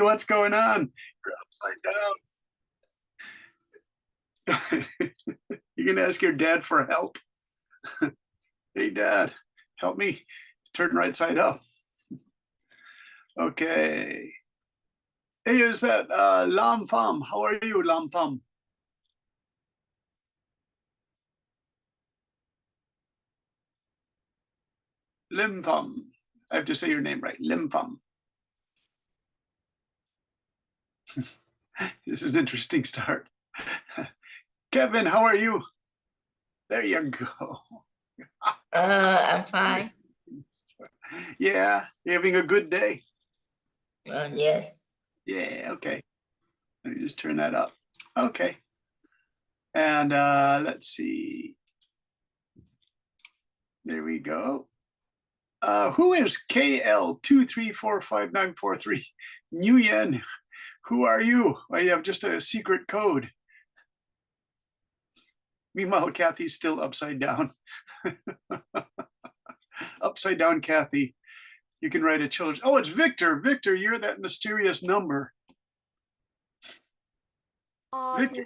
What's going on? You're upside down. You're gonna ask your dad for help. Hey, Dad, help me turn right side up. Okay. Hey, is that Lam Pham? How are you, Lam Pham? Lim Pham. I have to say your name right. Lim Pham. This is an interesting start. Kevin, how are you? There you go. I'm fine. Yeah, you having a good day? Yes. Yeah, okay. Let me just turn that up. Okay. And let's see. There we go. Who is KL2345943? Nguyen, who are you? I have just a secret code. Meanwhile, Kathy's still upside down. Upside down, Kathy. You can write a children's. Oh, it's Victor. Victor, you're that mysterious number. Victor.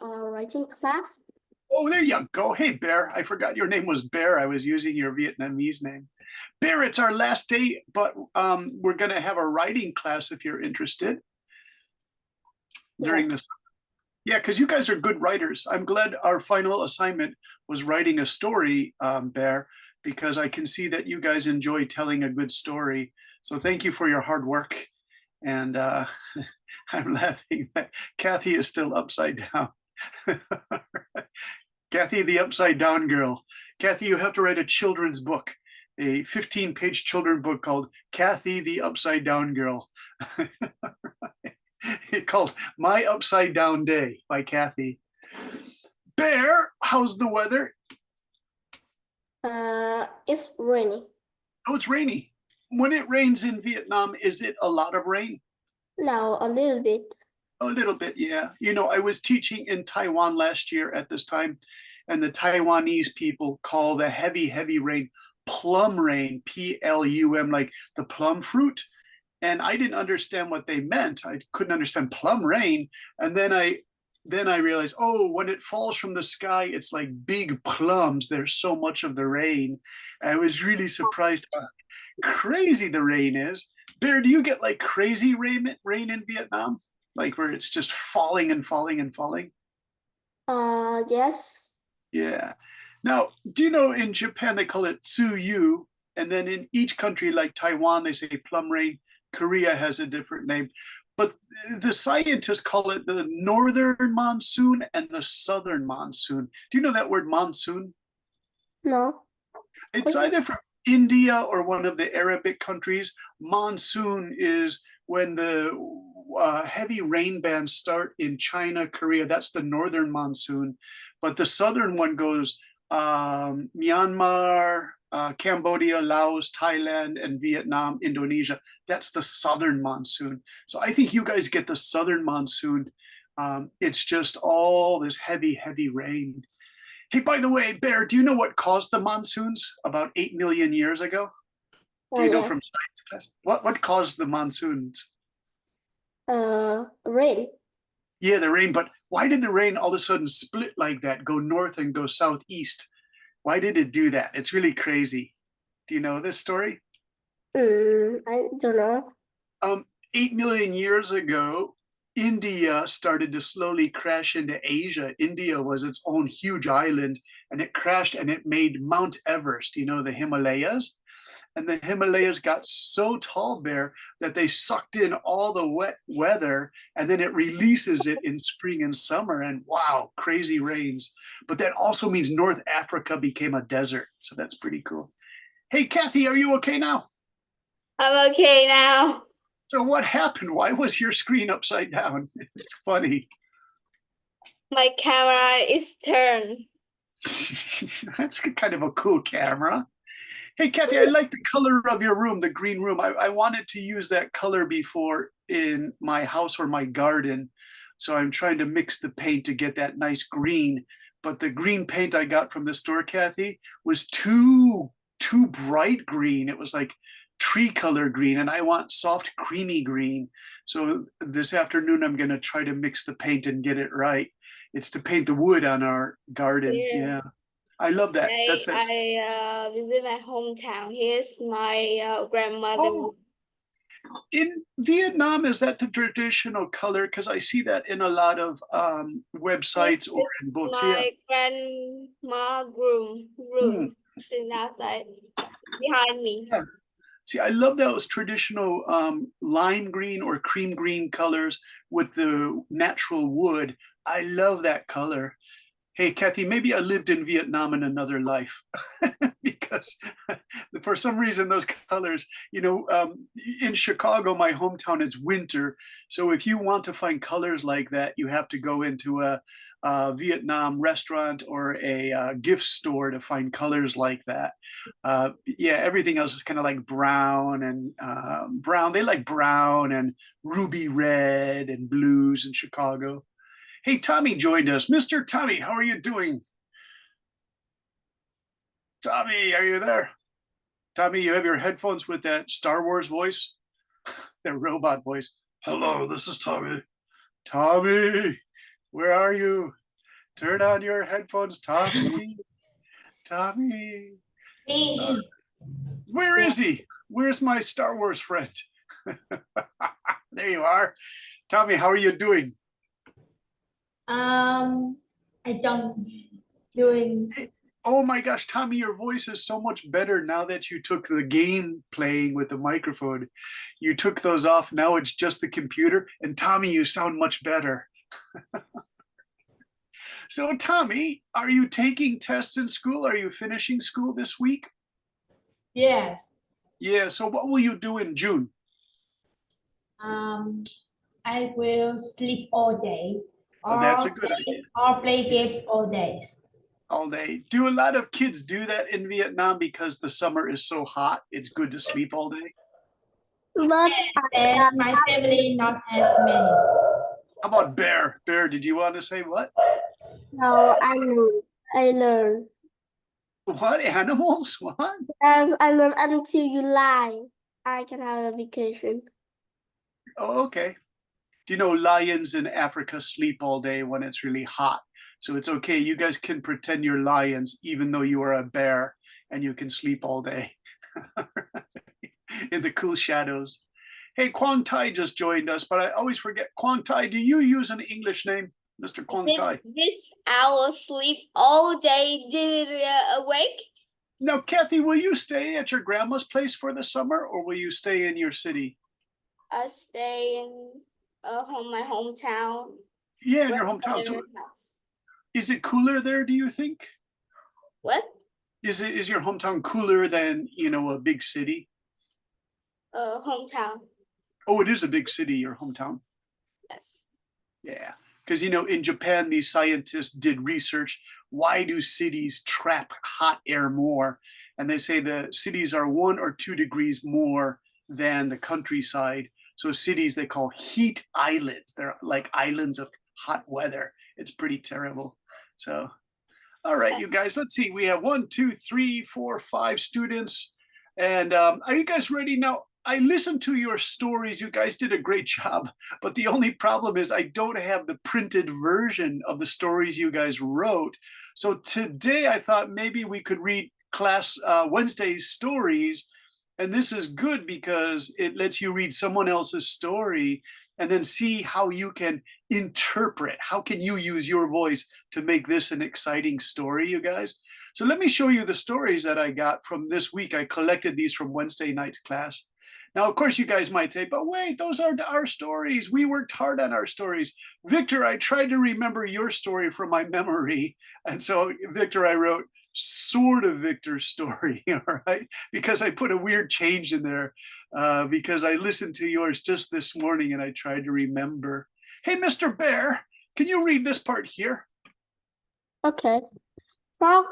Writing class. Oh, there you go. Hey, Bear. I forgot your name was Bear. I was using your Vietnamese name. Bear, it's our last day, but we're going to have a writing class if you're interested during this. Yeah, because you guys are good writers. I'm glad our final assignment was writing a story, Bear, because I can see that you guys enjoy telling a good story. So thank you for your hard work. And I'm laughing that Kathy is still upside down. Kathy, the upside down girl. Kathy, you have to write a children's book, a 15-page children's book called Kathy, the Upside Down Girl. It's called My Upside Down Day by Kathy. Bear, how's the weather? It's rainy. Oh, it's rainy. When it rains in Vietnam, is it a lot of rain? No, a little bit. A little bit, yeah. You know, I was teaching in Taiwan last year at this time, and the Taiwanese people call the heavy, heavy rain plum rain, Plum, like the plum fruit. And I didn't understand what they meant. I couldn't understand plum rain. And then I realized, oh, when it falls from the sky, it's like big plums. There's so much of the rain. I was really surprised how crazy the rain is. Bear, do you get like crazy rain in Vietnam? Like where it's just falling and falling and falling? Yes. Yeah. Now, do you know in Japan they call it tsuyu, and then in each country like Taiwan they say plum rain. Korea has a different name, but the scientists call it the northern monsoon and the southern monsoon. Do you know that word monsoon? No. It's either from India or one of the Arabic countries. Monsoon is when the heavy rain bands start in China, Korea. That's the northern monsoon. But the southern one goes Myanmar, Cambodia, Laos, Thailand, and Vietnam, Indonesia. That's the southern monsoon. So I think you guys get the southern monsoon. It's just all this heavy, heavy rain. Hey, by the way, Bear, do you know what caused the monsoons about 8 million years ago? Do you know from science class? What caused the monsoons? Rain. Yeah, the rain. But why did the rain all of a sudden split like that, go north and go southeast? Why did it do that? It's really crazy. Do you know this story? I don't know. 8 million years ago, India started to slowly crash into Asia. India was its own huge island, and it crashed and it made Mount Everest, you know, the Himalayas. And the Himalayas got so tall, Bear, that they sucked in all the wet weather, and then it releases it in spring and summer. And wow, crazy rains. But that also means North Africa became a desert. So that's pretty cool. Hey, Kathy, are you okay now? I'm okay now. So what happened? Why was your screen upside down? It's funny. My camera is turned. That's kind of a cool camera. Hey, Kathy, I like the color of your room, the green room. I wanted to use that color before in my house or my garden. So I'm trying to mix the paint to get that nice green. But the green paint I got from the store, Kathy, was too bright green. It was like tree color green, and I want soft, creamy green. So this afternoon, I'm going to try to mix the paint and get it right. It's to paint the wood on our garden. Yeah. Yeah. I love that. That's I visit my hometown. Here's my grandmother. Oh, in Vietnam, is that the traditional color? Because I see that in a lot of websites or in books. Yeah. My grandma room is outside behind me. Yeah. See, I love those traditional lime green or cream green colors with the natural wood. I love that color. Hey, Kathy, maybe I lived in Vietnam in another life because for some reason those colors, in Chicago, my hometown, it's winter. So if you want to find colors like that, you have to go into a Vietnam restaurant or a gift store to find colors like that. Yeah, everything else is kind of like brown and brown. They like brown and ruby red and blues in Chicago. Hey, Tommy joined us. Mr. Tommy, how are you doing? Tommy, are you there? Tommy, you have your headphones with that Star Wars voice? That robot voice. Hello, this is Tommy. Tommy, where are you? Turn on your headphones, Tommy. Tommy. Where is he? Where's my Star Wars friend? There you are. Tommy, how are you doing? I don't doing. Oh my gosh, Tommy, your voice is so much better now that you took the game playing with the microphone. You took those off. Now it's just the computer. And Tommy, you sound much better. So Tommy, are you taking tests in school? Are you finishing school this week? Yes. Yeah, so what will you do in June? I will sleep all day. Oh, that's a good idea. Or play games all days. All day. Do a lot of kids do that in Vietnam because the summer is so hot? It's good to sleep all day. But And my family not as many. How about Bear? Bear, did you want to say what? no, I learn. What? Animals? What? As I learn until July, I can have a vacation. Oh, okay. Do you know lions in Africa sleep all day when it's really hot? So it's okay. You guys can pretend you're lions, even though you are a bear, and you can sleep all day in the cool shadows. Hey, Quang Tai just joined us, but I always forget. Quang Tai, do you use an English name, Mr. Quang Tai? This owl sleep all day. Did it awake? Now, Kathy, will you stay at your grandma's place for the summer, or will you stay in your city? I stay in my hometown. Yeah, in your hometown. So is it cooler there, do you think? What? Is your hometown cooler than, a big city? Hometown. Oh, it is a big city, your hometown. Yes. Yeah, because, in Japan, these scientists did research. Why do cities trap hot air more? And they say the cities are 1 or 2 degrees more than the countryside. So cities they call heat islands. They're like islands of hot weather. It's pretty terrible. So, all right, you guys, let's see. We have 1, 2, 3, 4, 5 students. And are you guys ready now? I listened to your stories. You guys did a great job. But the only problem is I don't have the printed version of the stories you guys wrote. So today I thought maybe we could read class Wednesday's stories. And this is good because it lets you read someone else's story and then see how you can interpret. How can you use your voice to make this an exciting story, you guys? So let me show you the stories that I got from this week. I collected these from Wednesday night's class. Now, of course, you guys might say, but wait, those aren't our stories. We worked hard on our stories. Victor, I tried to remember your story from my memory. And so, Victor, I wrote sort of Victor's story, all right? Because I put a weird change in there because I listened to yours just this morning and I tried to remember. Hey, Mr. Bear, can you read this part here? Okay. For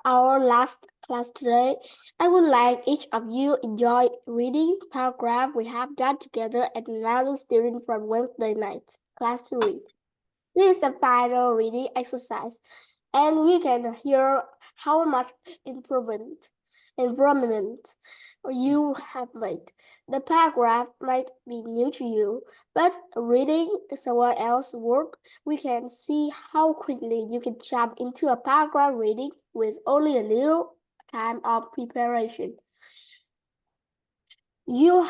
our last class today, I would like each of you enjoy reading the paragraph we have got together and another student from Wednesday night class to read. This is the final reading exercise, and we can hear how much improvement environment you have made. The paragraph might be new to you, but reading someone else's work, we can see how quickly you can jump into a paragraph reading with only a little time of preparation. You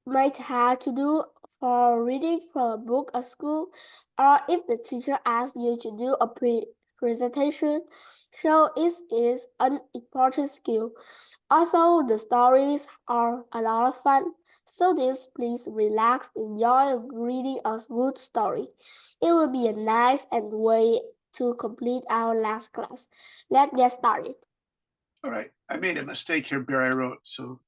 might have to do for reading from a book at school, or if the teacher asks you to do a presentation, so it is an important skill. Also, the stories are a lot of fun, so please relax, enjoy reading a good story. It will be a nice and way to complete our last class. Let's get started. All right, I made a mistake here, Bear. I wrote, so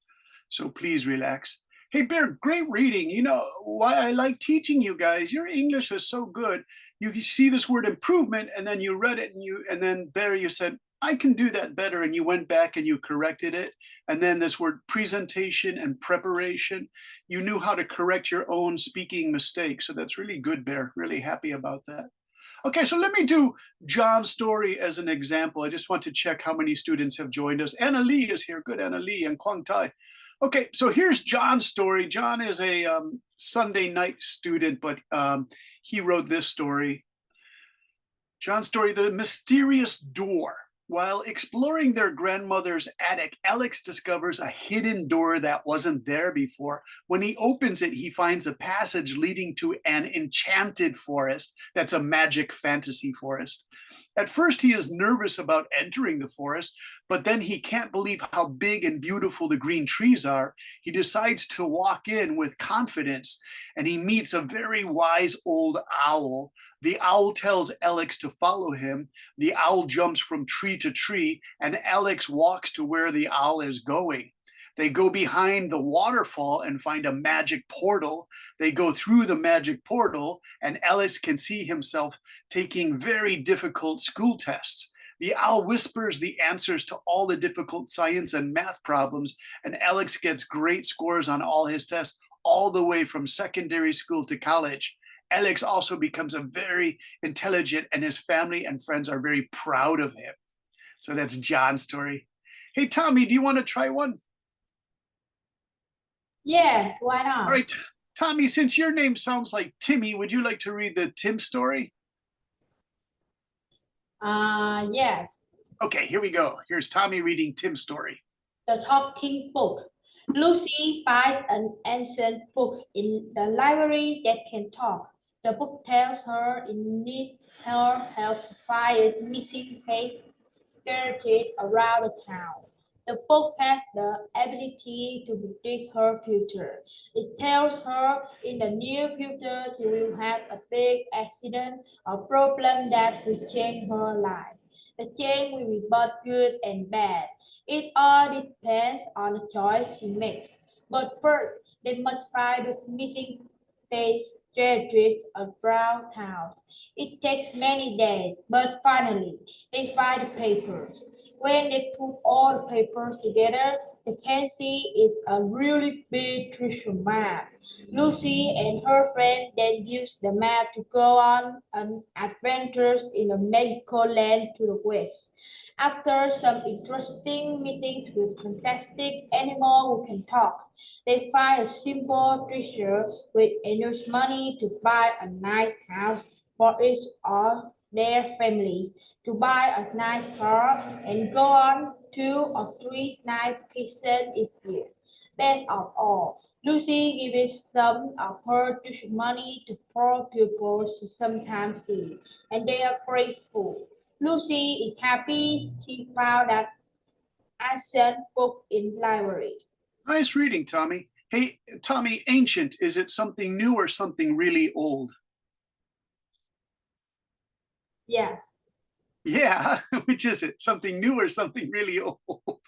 please relax. Hey, Bear, great reading. You know why I like teaching you guys? Your English is so good. You see this word improvement, and then you read it, and then Bear, you said, I can do that better, and you went back and you corrected it. And then this word presentation and preparation, you knew how to correct your own speaking mistakes. So that's really good, Bear. Really happy about that. Okay, so let me do John's story as an example. I just want to check how many students have joined us. Anna Lee is here. Good, Anna Lee and Quang Tai. Okay, so here's John's story. John is a Sunday night student, but he wrote this story. John's story, The Mysterious Door. While exploring their grandmother's attic, Alex discovers a hidden door that wasn't there before. When he opens it, he finds a passage leading to an enchanted forest. That's a magic fantasy forest. At first, he is nervous about entering the forest, but then he can't believe how big and beautiful the green trees are. He decides to walk in with confidence, and he meets a very wise old owl. The owl tells Alex to follow him. The owl jumps from tree to tree, and Alex walks to where the owl is going. They go behind the waterfall and find a magic portal. They go through the magic portal, and Alex can see himself taking very difficult school tests. The owl whispers the answers to all the difficult science and math problems, and Alex gets great scores on all his tests, all the way from secondary school to college. Alex also becomes a very intelligent, and his family and friends are very proud of him. So that's John's story. Hey, Tommy, do you want to try one? Yes, why not? All right, Tommy, since your name sounds like Timmy, would you like to read the Tim story? Yes. Okay, here we go. Here's Tommy reading Tim's story. The Talking Book. Lucy finds an ancient book in the library that can talk. The book tells her it needs her help to find its missing page scattered around the town. The book has the ability to predict her future. It tells her in the near future she will have a big accident or problem that will change her life. The change will be both good and bad. It all depends on the choice she makes. But first, they must find those missing pages scattered around town. It takes many days, but finally, they find the papers. When they put all the papers together, they can see it's a really big treasure map. Lucy and her friend then use the map to go on an adventures in a magical land to the west. After some interesting meetings with fantastic animals who can talk, they find a simple treasure with enough money to buy a nice house for each of their families, to buy a nice car, and go on 2 or 3 nice vacations each year. Best of all, Lucy gives some of her tuition money to poor pupils she sometimes see, and they are grateful. Lucy is happy she found that ancient book in the library. Nice reading, Tommy. Hey, Tommy, ancient, is it something new or something really old? Yes, Yeah, which is it? Something new or something really old?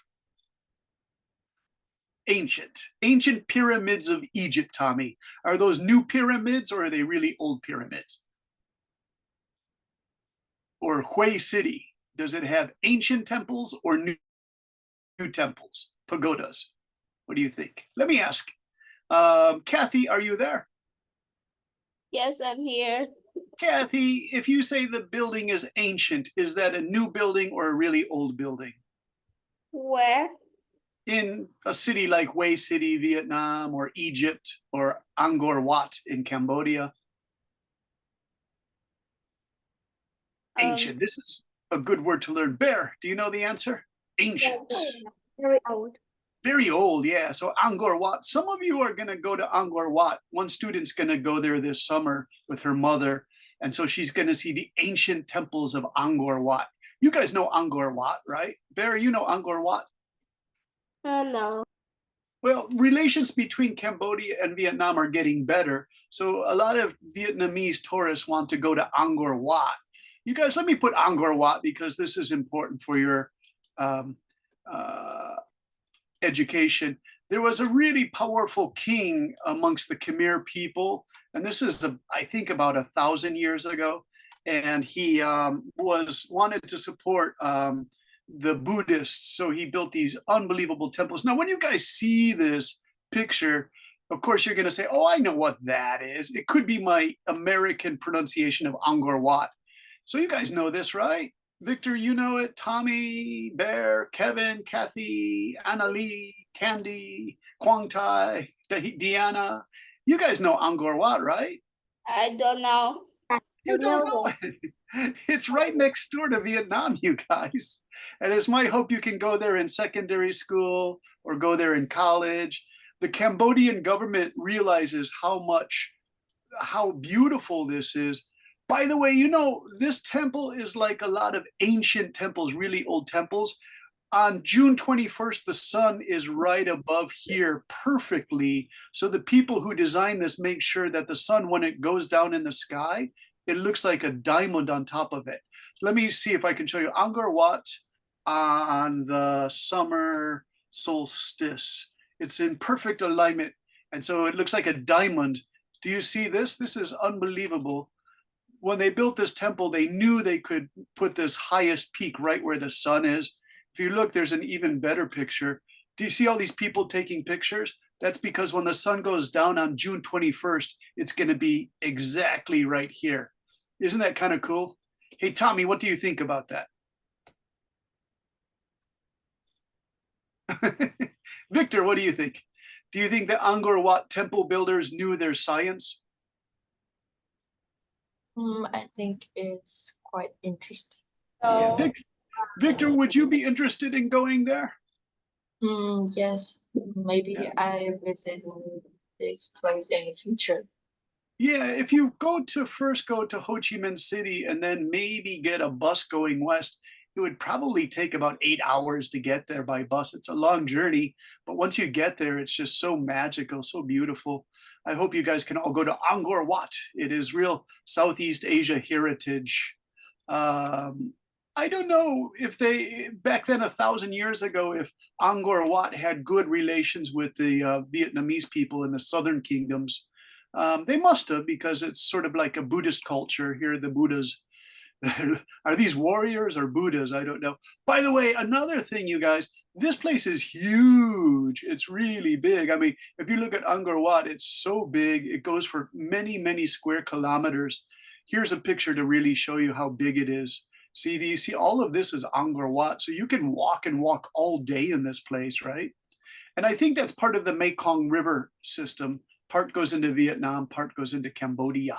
Ancient pyramids of Egypt, Tommy. Are those new pyramids or are they really old pyramids? Or Hue City, does it have ancient temples or new temples, pagodas? What do you think? Let me ask. Kathy, are you there? Yes, I'm here. Kathy, if you say the building is ancient, is that a new building or a really old building? Where? In a city like Hue City, Vietnam, or Egypt, or Angkor Wat in Cambodia. Ancient. This is a good word to learn. Bear, do you know the answer? Ancient. Very old. Very old, yeah. So Angkor Wat. Some of you are going to go to Angkor Wat. One student's going to go there this summer with her mother. And so she's going to see the ancient temples of Angkor Wat. You guys know Angkor Wat, right? Bear, you know Angkor Wat? No. Well, relations between Cambodia and Vietnam are getting better. So a lot of Vietnamese tourists want to go to Angkor Wat. You guys, let me put Angkor Wat because this is important for your education. There was a really powerful king amongst the Khmer people, and this is, I think, about 1,000 years ago. And he wanted to support the Buddhists, so he built these unbelievable temples. Now, when you guys see this picture, of course, you're going to say, "Oh, I know what that is." It could be my American pronunciation of Angkor Wat. So you guys know this, right? Victor, you know it. Tommy, Bear, Kevin, Kathy, Annalie, Candy, Quang Tai, Deanna. You guys know Angkor Wat, right? I don't know. You don't know it. It's right next door to Vietnam, you guys. And it's my hope you can go there in secondary school or go there in college. The Cambodian government realizes how beautiful this is. By the way, you know, this temple is like a lot of ancient temples, really old temples. On June 21st, the sun is right above here perfectly. So the people who designed this make sure that the sun, when it goes down in the sky, it looks like a diamond on top of it. Let me see if I can show you Angkor Wat on the summer solstice. It's in perfect alignment. And so it looks like a diamond. Do you see this? This is unbelievable. When they built this temple, they knew they could put this highest peak right where the sun is. If you look, there's an even better picture. Do you see all these people taking pictures? That's because when the sun goes down on June 21st, it's going to be exactly right here. Isn't that kind of cool? Hey, Tommy, what do you think about that? Victor, what do you think? Do you think the Angkor Wat temple builders knew their science? I think it's quite interesting. Yeah. So, Victor, would you be interested in going there? Yes, maybe Yeah. I visit this place in the future. Yeah, if you first go to Ho Chi Minh City and then maybe get a bus going west, it would probably take about 8 hours to get there by bus. It's a long journey, but once you get there, it's just so magical, so beautiful. I hope you guys can all go to Angkor Wat. It is real Southeast Asia heritage. I don't know if back then 1,000 years ago, if Angkor Wat had good relations with the Vietnamese people in the southern kingdoms. They must have, because it's sort of like a Buddhist culture here. The Buddhas, are these warriors or Buddhas? I don't know. By the way, another thing, you guys, this place is huge. It's really big. I mean, if you look at Angkor Wat, it's so big. It goes for many, many square kilometers. Here's a picture to really show you how big it is. See, do you see all of this is Angkor Wat? So you can walk and walk all day in this place, right? And I think that's part of the Mekong River system. Part goes into Vietnam, part goes into Cambodia.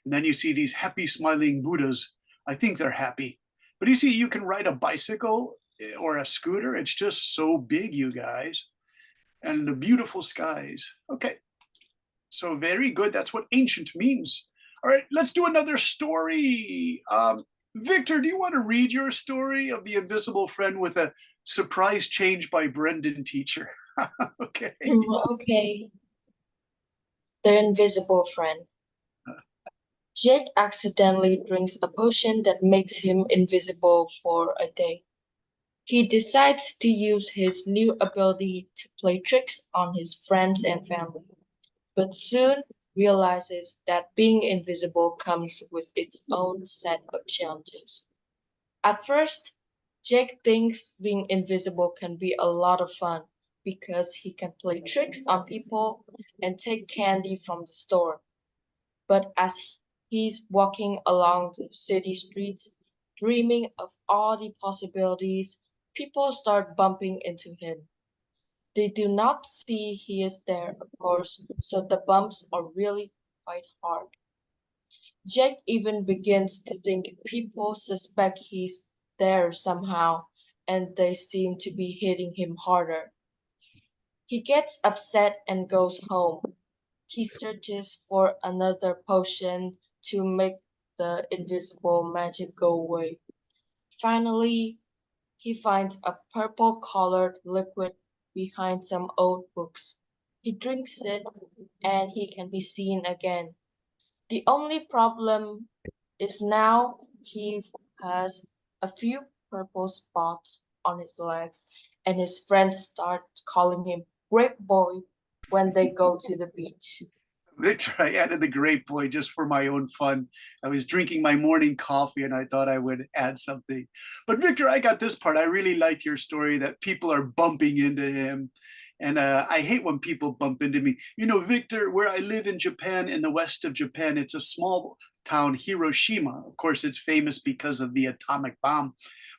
And then you see these happy smiling Buddhas. I think they're happy. But you see, you can ride a bicycle or a scooter. It's just so big, you guys. And the beautiful skies. Okay. So very good. That's what ancient means. All right, let's do another story. Victor, do you want to read your story of the invisible friend with a surprise change by Brendan teacher? Okay. Okay. The invisible friend. Jake accidentally drinks a potion that makes him invisible for a day. He decides to use his new ability to play tricks on his friends and family, but soon realizes that being invisible comes with its own set of challenges. At first, Jake thinks being invisible can be a lot of fun because he can play tricks on people and take candy from the store. But as he's walking along the city streets, dreaming of all the possibilities, People start bumping into him. They do not see he is there, of course, so the bumps are really quite hard. Jake even begins to think people suspect he's there somehow, and they seem to be hitting him harder. He gets upset and goes home. He searches for another potion to make the invisible magic go away. Finally, he finds a purple colored liquid behind some old books. He drinks it and he can be seen again. The only problem is now he has a few purple spots on his legs, and his friends start calling him Grape Boy when they go to the beach. Victor, I added the grape boy just for my own fun. I was drinking my morning coffee and I thought I would add something. But Victor, I got this part. I really like your story that people are bumping into him. And I hate when people bump into me. You know, Victor, where I live in Japan, in the west of Japan, it's a small town, Hiroshima. Of course, it's famous because of the atomic bomb.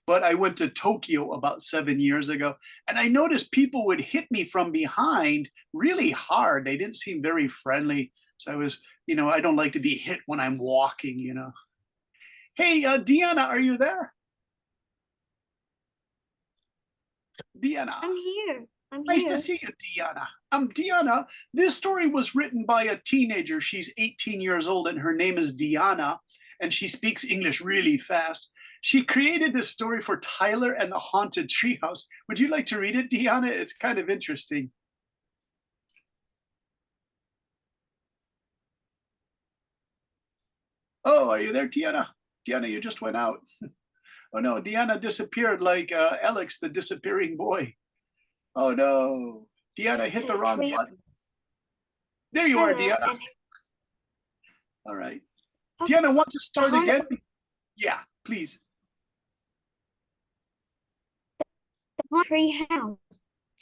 But I went to Tokyo about 7 years ago, and I noticed people would hit me from behind really hard. They didn't seem very friendly. So I was, I don't like to be hit when I'm walking. Hey, Deanna, are you there? Deanna. I'm here. I'm Nice here. to see you, Deanna. Deanna, this story was written by a teenager. She's 18 years old and her name is Deanna, and she speaks English really fast. She created this story for Tyler and the Haunted Treehouse. Would you like to read it, Deanna? It's kind of interesting. Oh, are you there, Deanna? Deanna, you just went out. Oh no, Deanna disappeared like Alex, the disappearing boy. Oh no, Deanna hit the wrong button. There you are, Deanna. All right. Deanna, want to start again? Yeah, please. The tree house.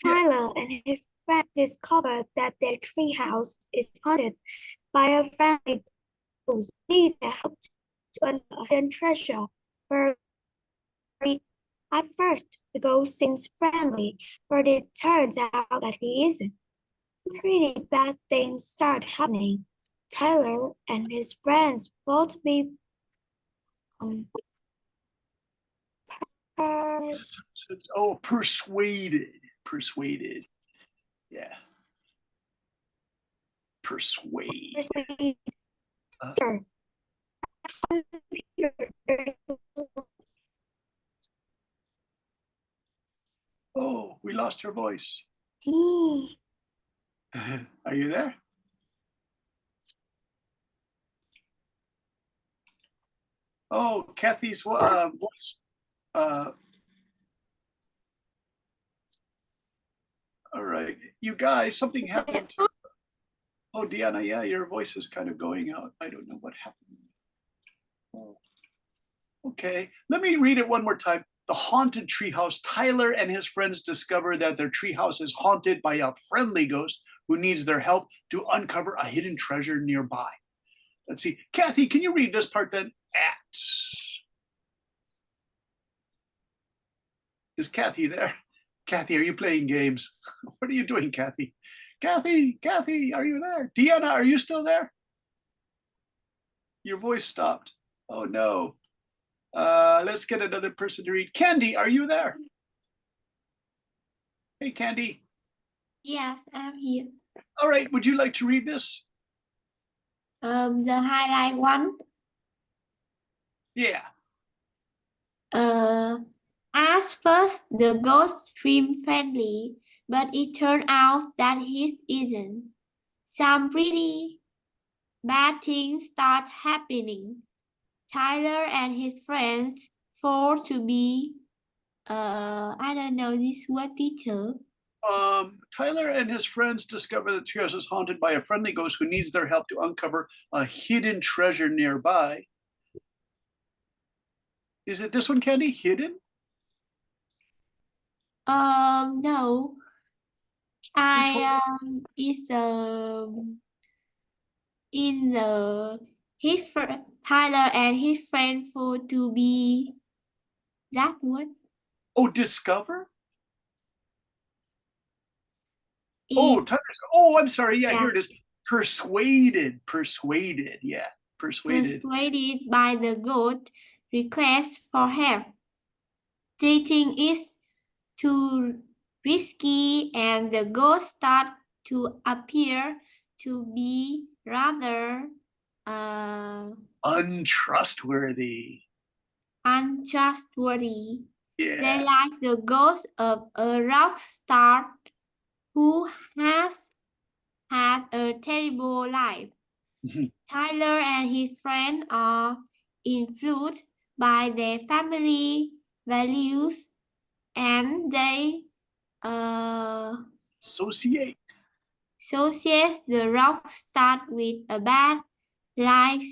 Tyler and his friends discovered that their tree house is haunted by a friendly ghost. Need help to unearth a hidden treasure. At first, the ghost seems friendly, but it turns out that he isn't. Pretty bad things start happening. Tyler and his friends both be Oh, persuaded. Yeah. Persuade. Oh, we lost your voice. Are you there? Oh, Kathy's voice. All right, you guys, something happened. Oh, Deanna, yeah, your voice is kind of going out. I don't know what happened. Oh. Okay, let me read it one more time. The haunted treehouse. Tyler and his friends discover that their treehouse is haunted by a friendly ghost who needs their help to uncover a hidden treasure nearby. Let's see. Kathy, can you read this part then? Is Kathy there? Kathy, are you playing games? What are you doing, Kathy? Kathy, are you there? Deanna, are you still there? Your voice stopped. Oh no. Let's get another person to read. Candy, are you there? Hey, Candy. Yes, I'm here. All right, would you like to read this? The highlight one. Yeah. At first, the ghost seemed friendly, but it turned out that he isn't. Some pretty bad things start happening. Tyler and his friends forced to be, I don't know this word, teacher. Tyler and his friends discover that the treehouse is haunted by a friendly ghost who needs their help to uncover a hidden treasure nearby. Is it this one, Candy? Hidden? No. It's in the his Tyler and his friend for to be that one. Oh, discover? Is I'm sorry. Yeah, Yeah. here it is. Persuaded. Yeah, persuaded. persuaded by the goat request for help. Dating is too risky and the goat start to appear to be rather Untrustworthy. untrustworthy. They Yeah. like the ghost of a rock star who has had a terrible life. Tyler and his friend are influenced by their family values and they Associate. associate the rock star with a bad life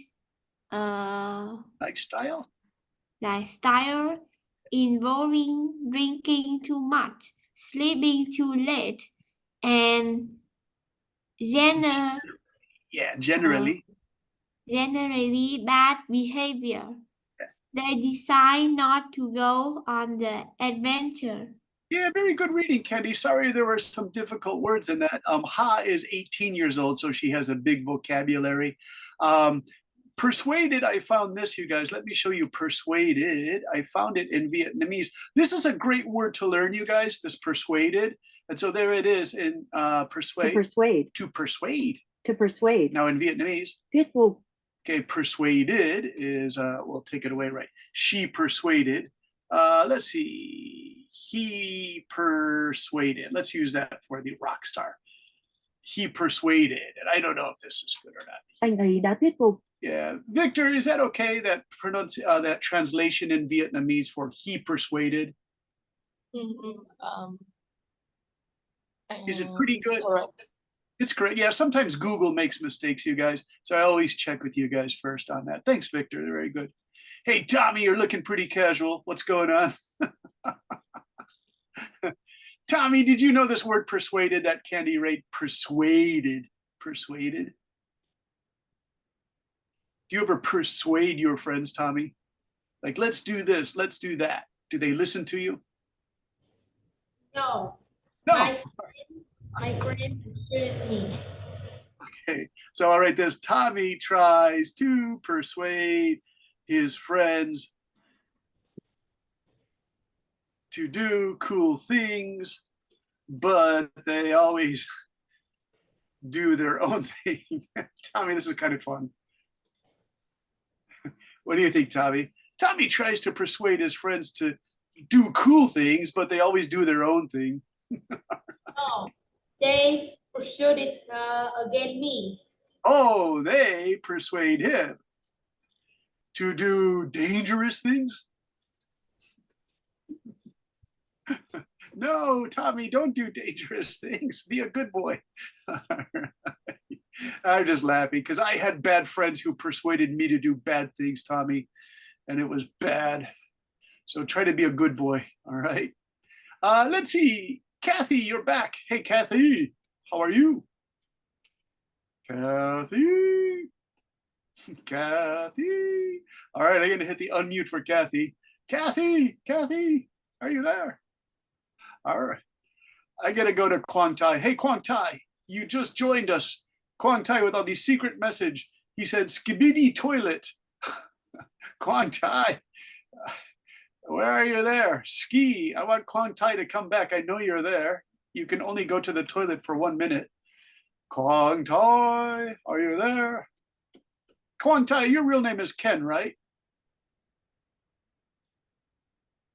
Lifestyle. lifestyle involving drinking too much, sleeping too late, and gener- Yeah, generally. generally bad behavior. They decide not to go on the adventure. Yeah, very good reading, Candy. Sorry there were some difficult words in that. Ha is 18 years old, so she has a big vocabulary. Persuaded, I found this, you guys. Let me show you persuaded. I found it in Vietnamese. This is a great word to learn, you guys, this persuaded. And so there it is in persuade. To persuade. To persuade. To persuade. Now in Vietnamese, Thuyết phục. okay, persuaded is, we'll take it away, right? She persuaded. Let's see. He persuaded. Let's use that for the rock star. He persuaded. And I don't know if this is good or not. Anh ấy đã thuyết phục. Yeah, Victor, is that okay? That that translation in Vietnamese for he persuaded. Is it pretty It's good? correct. It's great. Yeah, sometimes Google makes mistakes, you guys. So I always check with you guys first on that. Thanks, Victor. They're very good. Hey, Tommy, you're looking pretty casual. What's going on? Tommy, did you know this word persuaded, that Candy rate? Persuaded. Persuaded. Do you ever persuade your friends, Tommy? Like, let's do this, let's do that. Do they listen to you? No. No. My friend persuaded me. Okay, so I'll write this. Tommy tries to persuade his friends to do cool things, but they always do their own thing. Tommy, this is kind of fun. What do you think, Tommy? Tommy tries to persuade his friends to do cool things, but they always do their own thing. No. They persuaded against me. Oh, they persuade him to do dangerous things? No, Tommy, don't do dangerous things. Be a good boy. I'm just laughing because I had bad friends who persuaded me to do bad things, Tommy, and it was bad. So try to be a good boy, all right? Let's see. Kathy, you're back. Hey, Kathy, how are you? Kathy. Kathy. All right, I'm going to hit the unmute for Kathy. Kathy, are you there? All right. I got to go to Quang Tai. Hey, Quang Tai, you just joined us. Quang Tai with all the secret message. He said, skibidi toilet. Quang Tai, where are you there? Ski, I want Quang Tai to come back. I know you're there. You can only go to the toilet for 1 minute. Quang Tai, are you there? Quang Tai, your real name is Ken, right?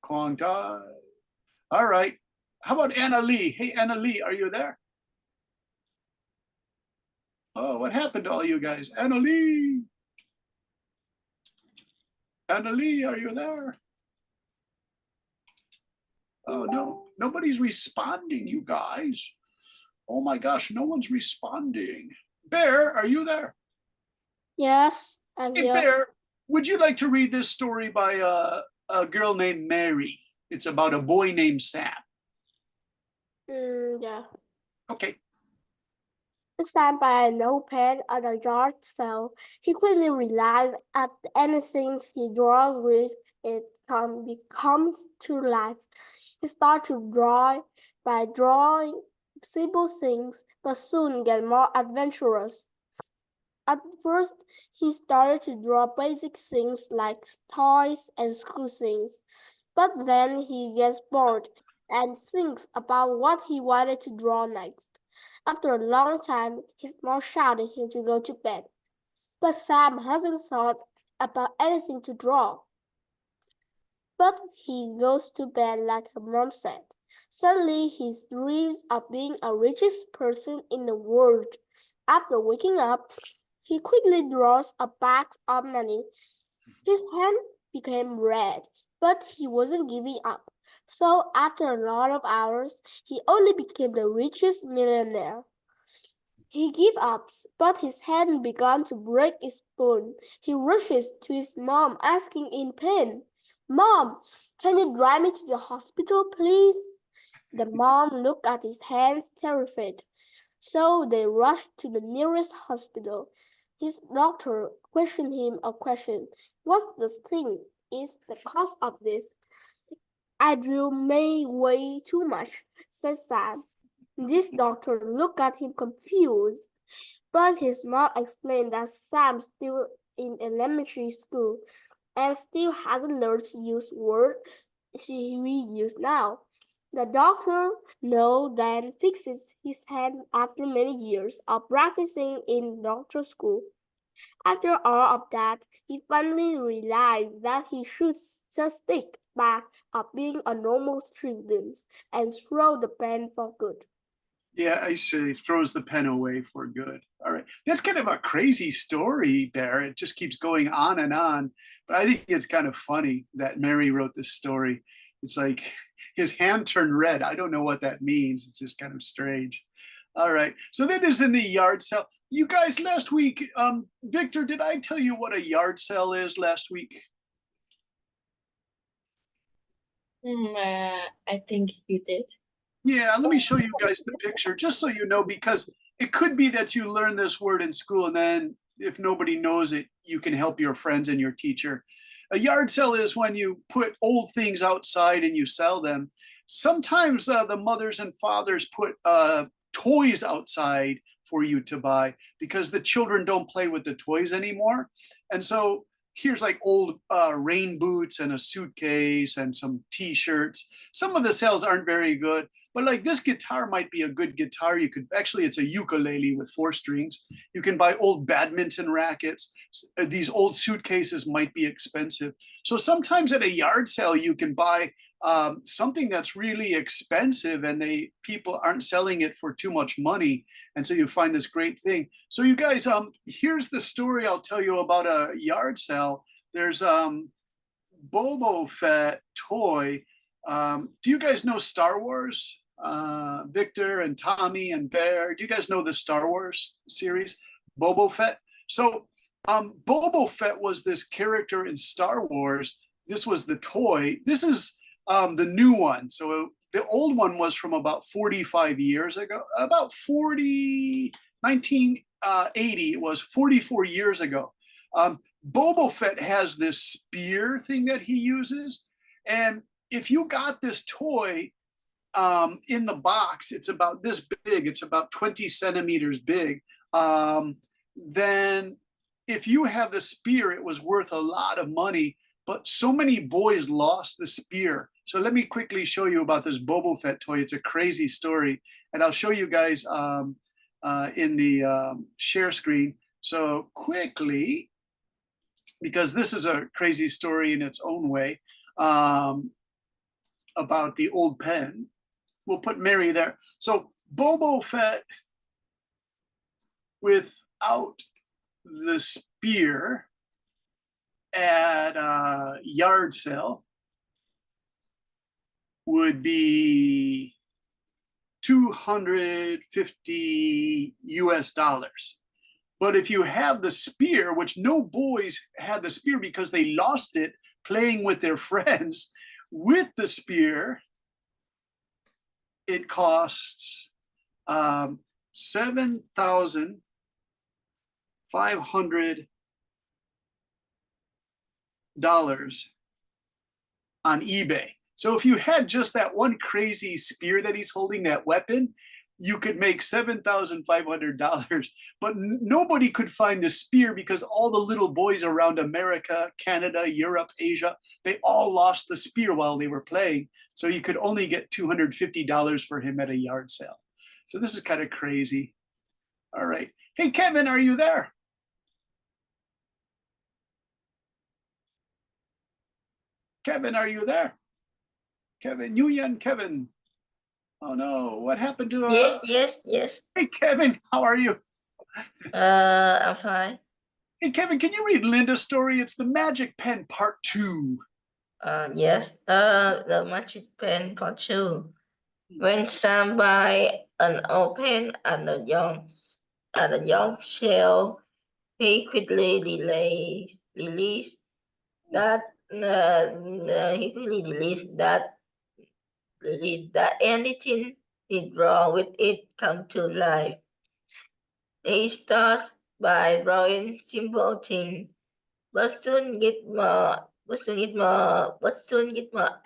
Quang Tai. All right. How about Anna Lee? Hey, Anna Lee, are you there? Oh, what happened to all you guys? Anna Lee. Anna Lee, are you there? Oh, no, nobody's responding, you guys. Oh my gosh, no one's responding. Bear, are you there? Yes, I'm Hey, here. Bear, would you like to read this story by a girl named Mary? It's about a boy named Sam. Yeah. Okay. Sam by an old pen at a yard sale. He quickly realized that anything he draws with it comes to life. He started to draw by drawing simple things, but soon get more adventurous. At first, he started to draw basic things like toys and school things, but then he gets bored and thinks about what he wanted to draw next. After a long time, his mom shouted him to go to bed, but Sam hasn't thought about anything to draw. But he goes to bed like her mom said. Suddenly, he dreams of being the richest person in the world. After waking up, he quickly draws a bag of money. His hand became red, but he wasn't giving up. So after a lot of hours, he only became the richest millionaire. He gave up, but his hand began to break its bone. He rushes to his mom, asking in pain, "Mom, can you drive me to the hospital, please?" The mom looked at his hands, terrified. So they rushed to the nearest hospital. His doctor questioned him a question. "What's the thing? Is the cause of this?" "I drew may way too much," said Sam. This doctor looked at him confused, but his mom explained that Sam's still in elementary school and still hasn't learned to use words we use now. The doctor now then fixes his hand after many years of practicing in doctor school. After all of that, he finally realized that he should just stick back of being a normal student and throw the pen for good. Yeah, I see. Throws the pen away for good. All right. That's kind of a crazy story, Bear. It just keeps going on and on. But I think it's kind of funny that Mary wrote this story. It's like his hand turned red. I don't know what that means. It's just kind of strange. All right. So that is in the yard sale. You guys, last week, Victor, did I tell you what a yard sale is last week? I think you did. Yeah, let me show you guys the picture just so you know, because it could be that you learn this word in school and then if nobody knows it, you can help your friends and your teacher. A yard sale is when you put old things outside and you sell them. Sometimes the mothers and fathers put toys outside for you to buy because the children don't play with the toys anymore. And so here's like old rain boots and a suitcase and some t-shirts. Some of the sales aren't very good, but like this guitar might be a good guitar. You could actually, it's a ukulele with 4 strings. You can buy old badminton rackets. These old suitcases might be expensive. So sometimes at a yard sale, you can buy something that's really expensive and people aren't selling it for too much money. And so you find this great thing. So you guys, here's the story I'll tell you about a yard sale. There's Boba Fett toy. Do you guys know Star Wars? Victor and Tommy and Bear, do you guys know the Star Wars series, Boba Fett? So Boba Fett was this character in Star Wars. This was the toy. This is the new one. So the old one was from about 45 years ago, about 1980, it was 44 years ago. Boba Fett has this spear thing that he uses. And if you got this toy in the box, it's about this big, it's about 20 centimeters big. Then if you have the spear, it was worth a lot of money, but so many boys lost the spear. So let me quickly show you about this Boba Fett toy. It's a crazy story. And I'll show you guys in the share screen. So quickly, because this is a crazy story in its own way, about the old pen. We'll put Mary there. So Boba Fett without the spear at a yard sale would be $250 US. But if you have the spear, which no boys had the spear because they lost it playing with their friends, with the spear, it costs $7,500 on eBay. So if you had just that one crazy spear that he's holding, that weapon, you could make $7,500. But nobody could find the spear because all the little boys around America, Canada, Europe, Asia, they all lost the spear while they were playing. So you could only get $250 for him at a yard sale. So this is kind of crazy. All right. Hey, Kevin, are you there? Kevin, are you there? Kevin, Nguyen, Kevin. Oh no, what happened to Yes. Hey Kevin, how are you? I'm fine. Hey Kevin, can you read Linda's story? It's the Magic Pen Part 2. Yes. The Magic Pen Part 2. When Sam buy an old pen and a young shell, he quickly released that anything he draw with it come to life. He starts by drawing simple things, but soon get more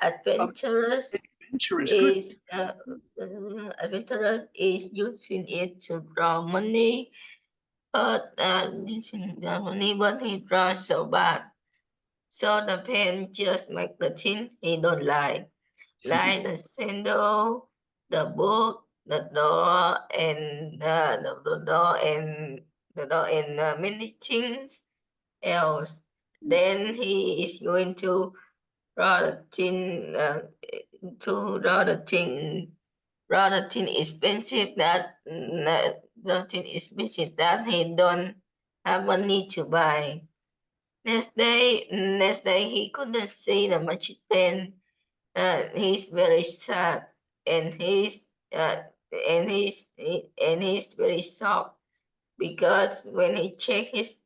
adventurous. Adventurous, good. Adventurous is using it to draw money, but he draws so bad. So the pen just make the thing he don't like the sandal, the book, the door, and many things else. Then he is going to draw the thing expensive that he don't have money to buy. Next day he couldn't see the magic pen. He's very sad and he's very shocked because when he check his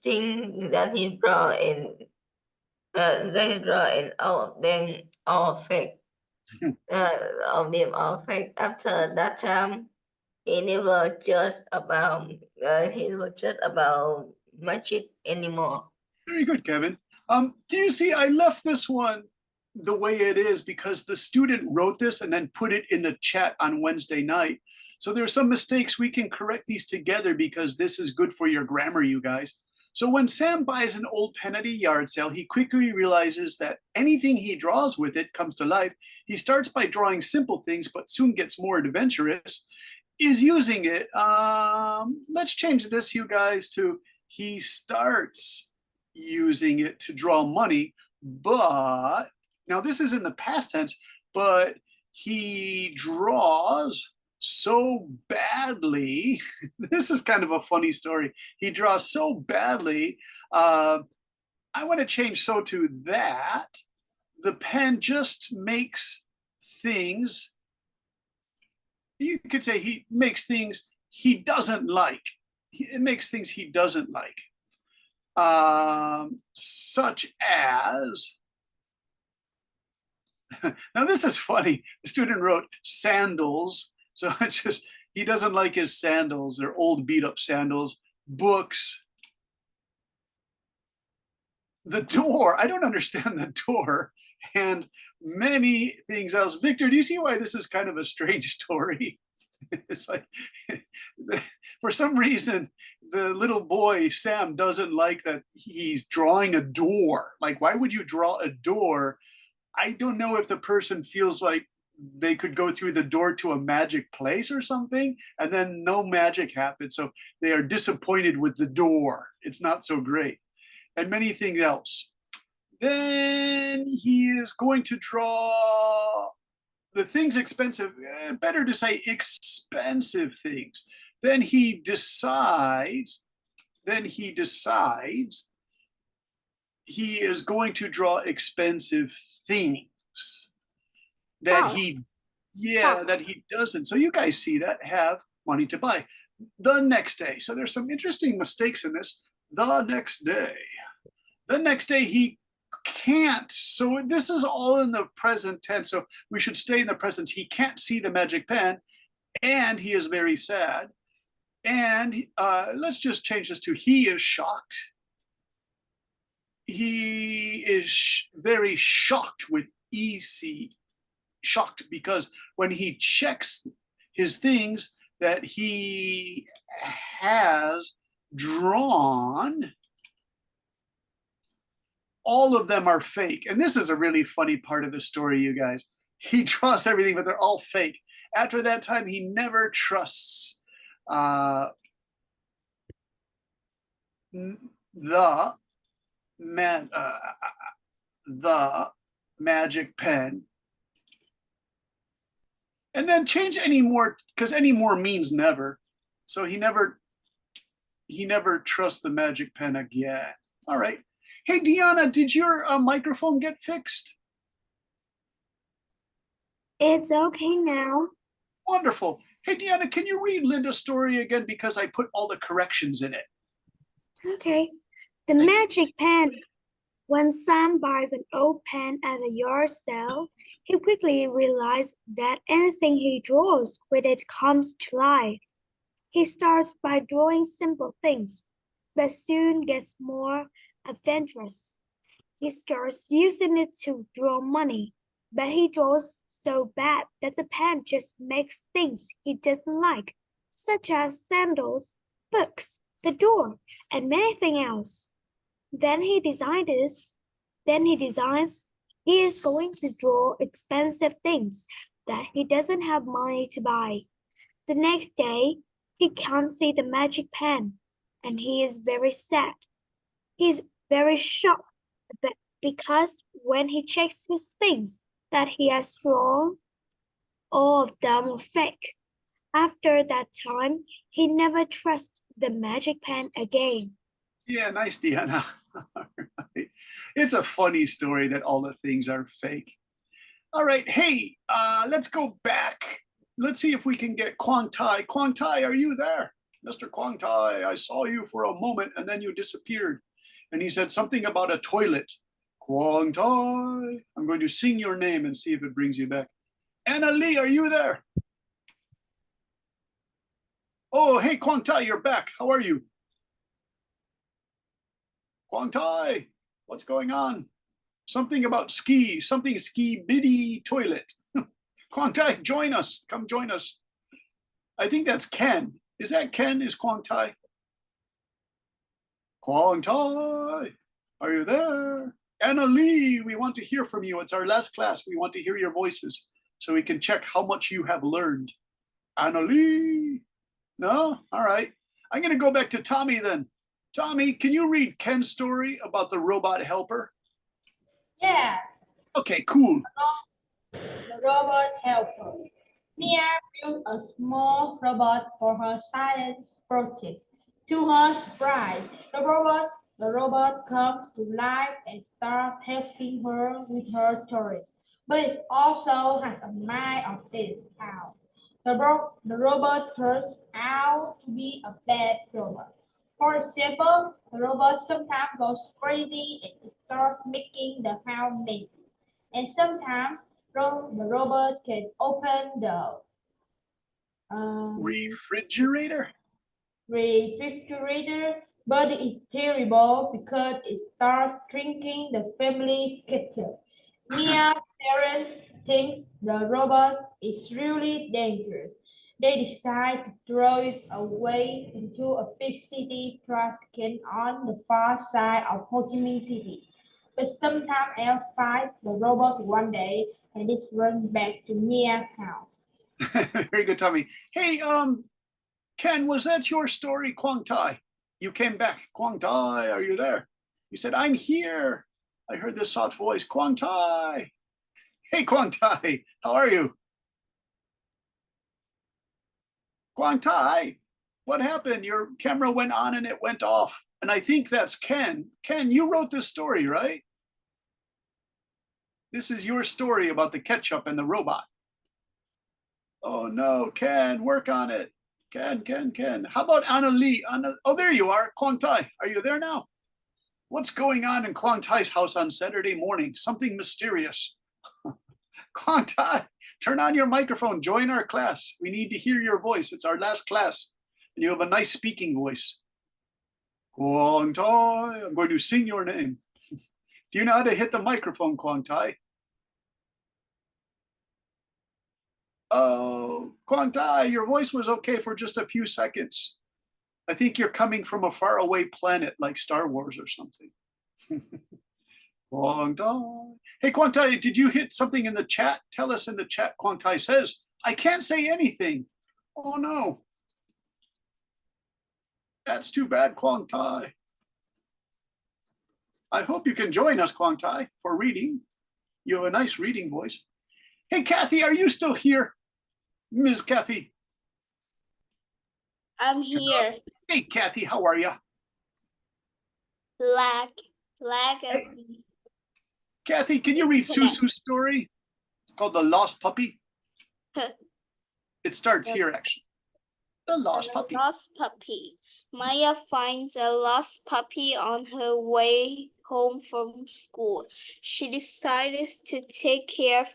thing that he draw and all of them all fake. After that time, he never just about magic anymore. Very good, Kevin. Do you see, I left this one the way it is because the student wrote this and then put it in the chat on Wednesday night. So there are some mistakes. We can correct these together because this is good for your grammar, you guys. So when Sam buys an old pen at a yard sale, he quickly realizes that anything he draws with it comes to life. He starts by drawing simple things, but soon gets more adventurous. Is using it. Let's change this, you guys, to he starts using it to draw money, but now this is in the past tense, but he draws so badly. This is kind of a funny story. He draws so badly. I want to change so to that. The pen just makes things, you could say he makes things he doesn't like. It makes things he doesn't like. Such as, now this is funny. The student wrote sandals. So it's just, he doesn't like his sandals. They're old beat up sandals. Books. The door, I don't understand the door. And many things else. Victor, do you see why this is kind of a strange story? It's like, for some reason, the little boy, Sam, doesn't like that he's drawing a door. Like, why would you draw a door? I don't know if the person feels like they could go through the door to a magic place or something, and then no magic happens. So they are disappointed with the door. It's not so great. And many things else. Then he is going to draw the things expensive, better to say expensive things. Then he decides he is going to draw expensive things that that he doesn't. So you guys see that, have money to buy. The next day, so there's some interesting mistakes in this. The next day he can't. So this is all in the present tense. So we should stay in the present. He can't see the magic pen and he is very sad. And let's just change this to he is shocked. He is very shocked with easy, shocked, because when he checks his things that he has drawn, all of them are fake. And this is a really funny part of the story, you guys. He draws everything, but they're all fake. After that time, he never trusts the magic pen. And then change any more, because any more means never. So he never trusts the magic pen again. All right. Hey, Deanna, did your microphone get fixed? It's okay now. Wonderful. Hey, Deanna, can you read Linda's story again? Because I put all the corrections in it. Okay. The Thanks. magic pen. When Sam buys an old pen at a yard sale, he quickly realizes that anything he draws with it comes to life. He starts by drawing simple things, but soon gets more adventurous. He starts using it to draw money, but he draws so bad that the pen just makes things he doesn't like, such as sandals, books, the door, and many things else. Then he designs he is going to draw expensive things that he doesn't have money to buy. The next day, he can't see the magic pen, and he is very sad. He's very shocked because when he checks his things that he has drawn, all of them are fake. After that time, he never trusts the magic pen again. Yeah, nice, Deanna. All right. It's a funny story that all the things are fake. All right. Hey, let's go back. Let's see if we can get Quang Tai. Quang Tai, are you there? Mr. Quang Tai, I saw you for a moment and then you disappeared. And he said something about a toilet. Quang Tai. I'm going to sing your name and see if it brings you back. Anna Lee, are you there? Oh, hey, Quang Tai, you're back. How are you? Quang Tai, what's going on? Something about something ski biddy toilet. Quang Tai, join us. Come join us. I think that's Ken. Is that Ken? Is Quang Tai? Quang Tai, are you there? Anna Lee, we want to hear from you. It's our last class. We want to hear your voices so we can check how much you have learned. Anna Lee? No? All right. I'm going to go back to Tommy then. Tommy, can you read Ken's story about the robot helper? Yeah, Okay, cool. the robot helper. Mia built a small robot for her science project. To her surprise, the robot comes to life and starts helping her with her toys. But it also has a mind of its own. The robot turns out to be a bad robot. For example, the robot sometimes goes crazy and starts making the house messy. And sometimes the robot can open the Refrigerator? refrigerator, but it's terrible because it starts drinking the family schedule. Mia's parents think the robot is really dangerous. They decide to throw it away into a big city trash can on the far side of Ho Chi Minh City. But sometime else finds the robot one day and it runs back to Mia's house. Very good, Tommy. Hey, Ken, was that your story, Quang Tai? You came back. Quang Tai, are you there? You said, I'm here. I heard this soft voice, Quang Tai. Hey, Quang Tai, how are you? Quang Tai, what happened? Your camera went on and it went off. And I think that's Ken. Ken, you wrote this story, right? This is your story about the ketchup and the robot. Oh no, Ken, work on it. Ken. How about Anna Lee? Oh, there you are. Quang Tai, are you there now? What's going on in Quang Tai's house on Saturday morning? Something mysterious. Quang Tai, turn on your microphone. Join our class. We need to hear your voice. It's our last class. And you have a nice speaking voice. Quang Tai, I'm going to sing your name. Do you know how to hit the microphone, Quang Tai? Oh, Quang Tai, your voice was okay for just a few seconds. I think you're coming from a faraway planet like Star Wars or something. Quang Tai. Hey, Quang Tai, did you hit something in the chat? Tell us in the chat. Quang Tai says, I can't say anything. Oh, no. That's too bad, Quang Tai. I hope you can join us, Quang Tai, for reading. You have a nice reading voice. Hey, Kathy, are you still here? Ms. Kathy. I'm here. Hey, Kathy, how are you? Black Hey. Kathy, can you read Susu's story called The Lost Puppy? It starts here, actually. The Lost Puppy. Lost puppy. Maya finds a lost puppy on her way home from school. She decides to take care of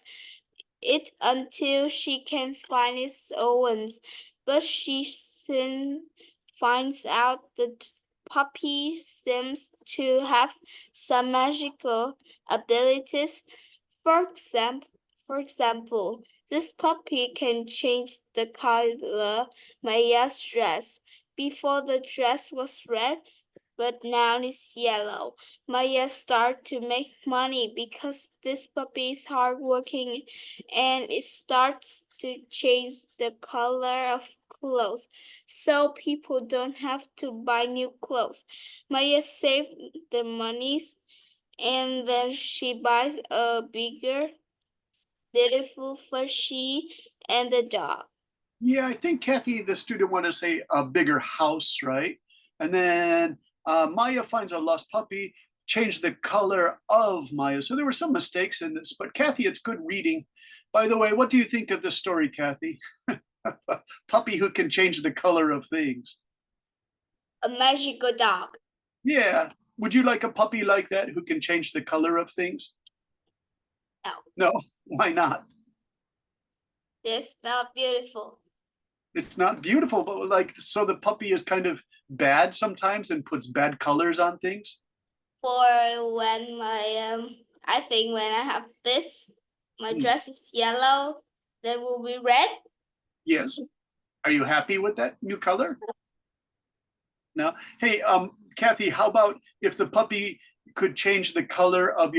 it until she can find its owners, but she soon finds out that puppy seems to have some magical abilities. For example, this puppy can change the color Maya's dress. Before the dress was red, but now it's yellow. Maya starts to make money because this puppy is hardworking and it starts to change the color of clothes so people don't have to buy new clothes. Maya saves the monies and then she buys a bigger, beautiful Fushy and the dog. Yeah, I think Kathy, the student, wanted to say a bigger house, right? And then Maya finds a lost puppy, changed the color of Maya. So there were some mistakes in this, but Kathy, it's good reading. By the way, what do you think of the story, Kathy? Puppy who can change the color of things. A magical dog. Yeah. Would you like a puppy like that who can change the color of things? No. No, why not? It's not beautiful. It's not beautiful, but like, so the puppy is kind of bad sometimes and puts bad colors on things. For when I think when I have this, my dress is yellow, then will be red. Yes. Are you happy with that new color? No. Hey, Kathy, how about if the puppy could change the color of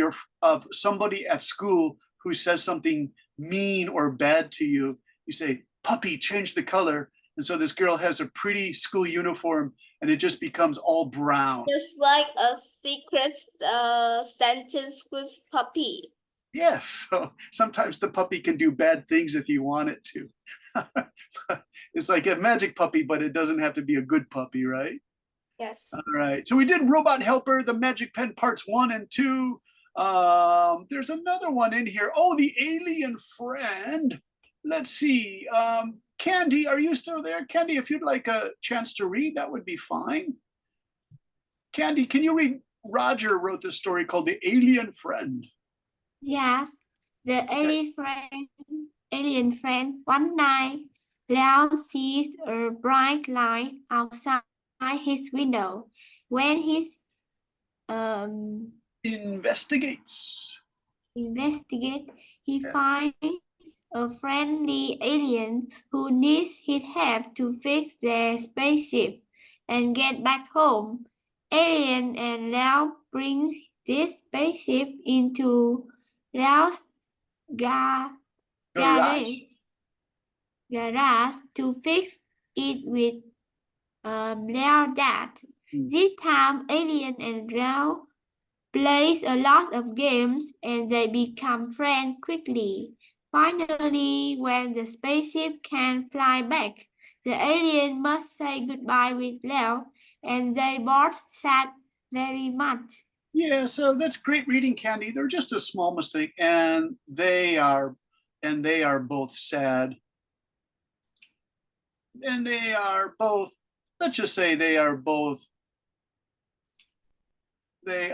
somebody at school who says something mean or bad to you? You say, puppy, change the color. And so this girl has a pretty school uniform and it just becomes all brown. Just like a secret sentence with puppy. Yes, so sometimes the puppy can do bad things if you want it to. It's like a magic puppy, but it doesn't have to be a good puppy, right? Yes. All right, so we did Robot Helper, the Magic Pen parts 1 and 2. There's another one in here. Oh, the Alien Friend. Let's see. Candy, are you still there? Candy, if you'd like a chance to read, that would be fine. Candy, can you read? Roger wrote this story called The Alien Friend. Yes, the Okay. alien friend one night, Leo sees a bright light outside his window. When he Investigates. investigate, he Yeah. finds a friendly alien who needs his help to fix their spaceship and get back home. Alien and Leo bring this spaceship into Leo's garage to fix it with Leo dad. This time, Alien and Leo plays a lot of games and they become friends quickly. Finally, when the spaceship can fly back, the alien must say goodbye with Leo, and they both sad very much. Yeah, so that's great reading, Candy. They're just a small mistake, and they are both sad. And they are both, let's just say they are both very